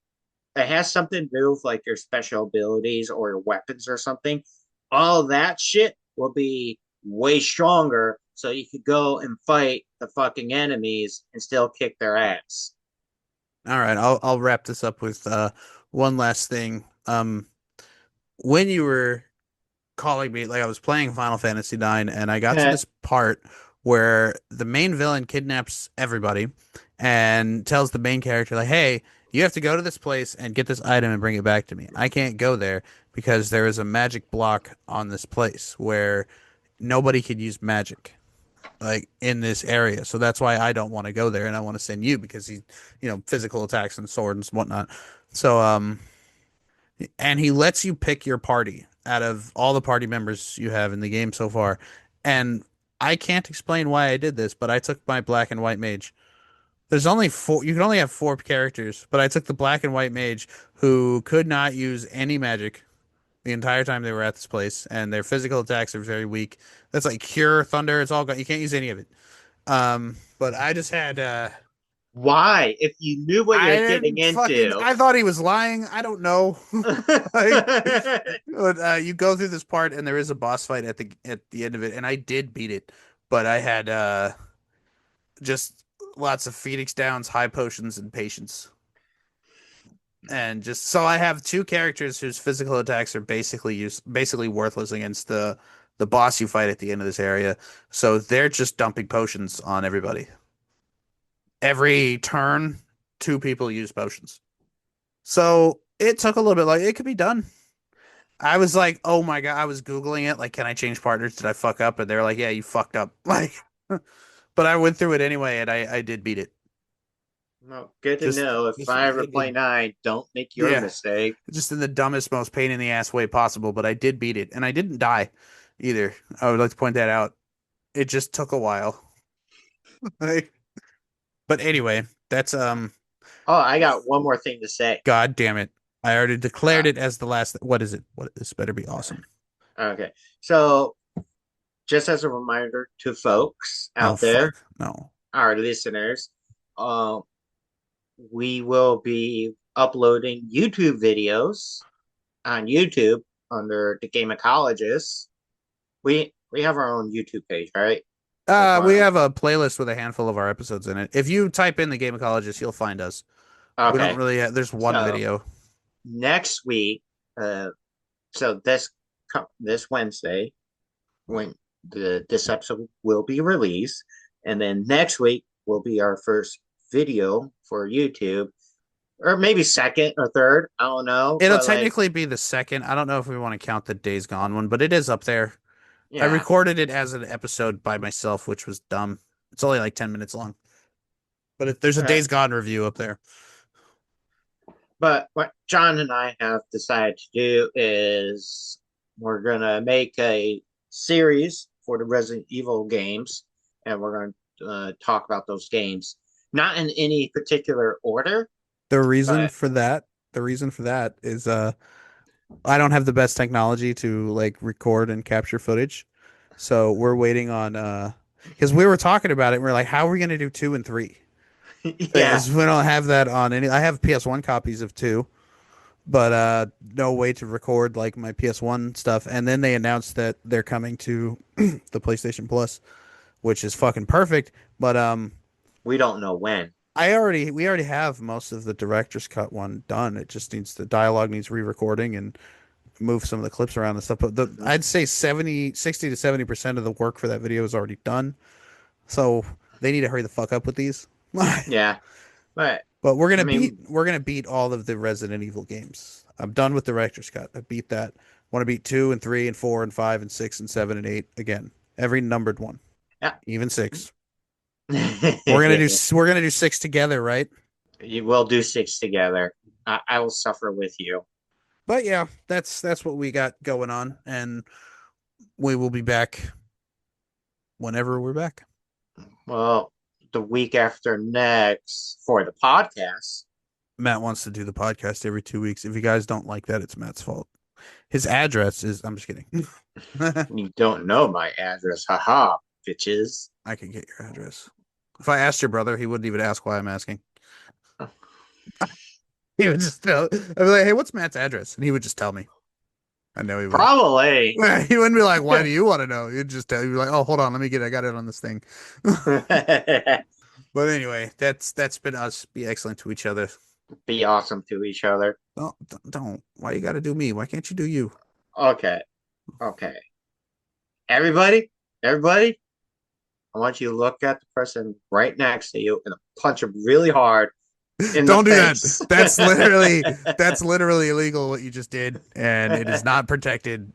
it has something to do with like your special abilities or your weapons or something. All that shit will be way stronger, so you could go and fight the fucking enemies and still kick their ass. All right, I'll wrap this up with one last thing. When you were calling me, like I was playing Final Fantasy IX, and I got to this part where the main villain kidnaps everybody and tells the main character, like, "Hey, you have to go to this place and get this item and bring it back to me. I can't go there because there is a magic block on this place where nobody could use magic." Like in this area, so that's why I don't want to go there, and I want to send you because he, physical attacks and swords and whatnot. So, and he lets you pick your party out of all the party members you have in the game so far. And I can't explain why I did this, but I took my black and white mage. There's only four, you can only have four characters, but I took the black and white mage who could not use any magic the entire time they were at this place, and their physical attacks are very weak. That's like cure, thunder, it's all gone. You can't use any of it. But I just had Why? If you knew what I you're getting didn't fucking into. I thought he was lying. I don't know. Like, but you go through this part and there is a boss fight at the end of it, and I did beat it, but I had just lots of Phoenix Downs, high potions, and patience. And just so I have two characters whose physical attacks are basically worthless against the boss you fight at the end of this area. So they're just dumping potions on everybody. Every turn, two people use potions. So it took a little bit, like it could be done. I was like, oh my God, I was Googling it, like, can I change partners? Did I fuck up? And they're like, yeah, you fucked up. Like, but I went through it anyway and I did beat it. Well, good to Just, know. If just I ever in play the, nine, don't make your yeah, mistake. just in the dumbest, most pain in the ass way possible. But I did beat it and I didn't die either. I would like to point that out. It just took a while. Like, but anyway, that's, Oh, I got one more thing to say. God damn it. I already declared Uh, it as the last. What is it? What this better be awesome. okay. So, just as a reminder to folks Oh, out there, fuck. No. our listeners, uh, we will be uploading YouTube videos on YouTube under the Gameacologists. We have our own YouTube page, right? That's We why. have a playlist with a handful of our episodes in it. If you type in the Gameacologist, you'll find us. We don't Okay. really there's one So video. next week, uh, so this Wednesday, when this episode will be released, and then next week will be our first video for YouTube, or maybe second or third. I don't know, It'll but like, technically be the second. I don't know if we want to count the Days Gone one, but it is up there. I yeah. recorded it as an episode by myself, which was dumb. It's only like 10 minutes long. But there's a Uh, Days Gone review up there. but what John and I have decided to do is we're gonna make a series for the Resident Evil games, and we're gonna talk about those games, not in any particular order, The reason but for that, the reason for that is I don't have the best technology to like record and capture footage. So we're waiting on because we were talking about it, and we're like, how are we gonna do two and three? yeah, Is we don't have that on any. I have PS1 copies of two, but no way to record like my PS1 stuff. And then they announced that they're coming to the PlayStation Plus, which is fucking perfect. But we don't know when. we already have most of the director's cut one done. It just needs the dialogue needs re-recording and move some of the clips around and stuff. But Mhm. I'd say 60 to 70% of the work for that video is already done. So they need to hurry the fuck up with these. Yeah, but But I mean, we're gonna beat all of the Resident Evil games. I'm done with director's cut. I beat that. Want to beat two and three and four and five and six and seven and eight again. Every numbered one, Yeah. even six. We're gonna do six together, right? You will do six together. I will suffer with you. But yeah, that's what we got going on, and we will be back whenever we're back. Well, the week after next for the podcast. Matt wants to do the podcast every 2 weeks. If you guys don't like that, it's Matt's fault. His address is. I'm just kidding. You don't know my address. Haha, bitches. I can get your address. If I asked your brother, he wouldn't even ask why I'm asking. He would just tell. I'd be like, "Hey, what's Matt's address?" And he would just tell me. I know he would. Probably. He wouldn't be like, "Why do you want to know?" He'd just tell you, like, "Oh, hold on, let me get it. I got it on this thing." But anyway, that's been us. Be excellent to each other. Be awesome to each other. Don't. Why you got to do me? Why can't you do you? Okay. Okay. Everybody, I want you to look at the person right next to you and punch him really hard in the Don't do that. face. That's literally illegal what you just did, and it is not protected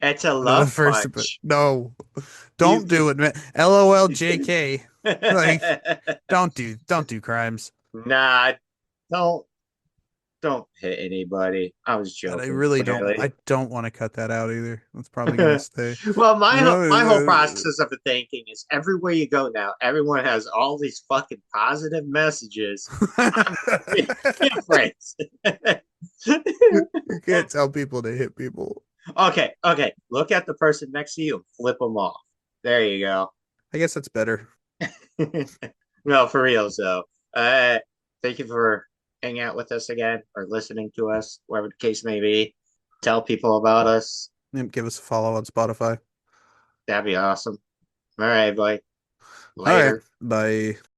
It's a under the love First Amendment. punch. No, You don't do it, man. LOL, JK. Like, don't do crimes. Nah, don't don't hit anybody. I was And I joking, really don't. clearly. I don't want to cut that out either. That's probably gonna stay. Well, my whole No, process of thinking is everywhere you go now, everyone has all these fucking positive messages. I'm different. you can't tell people to hit people. Okay. Look at the person next to you and flip them off. There you go. I guess that's better. No, for real. So, thank you for hanging out with us again or listening to us, whatever the case may be. Tell people about us. Give us a follow on Spotify. That'd be awesome. All right, bye. All right, Later. bye.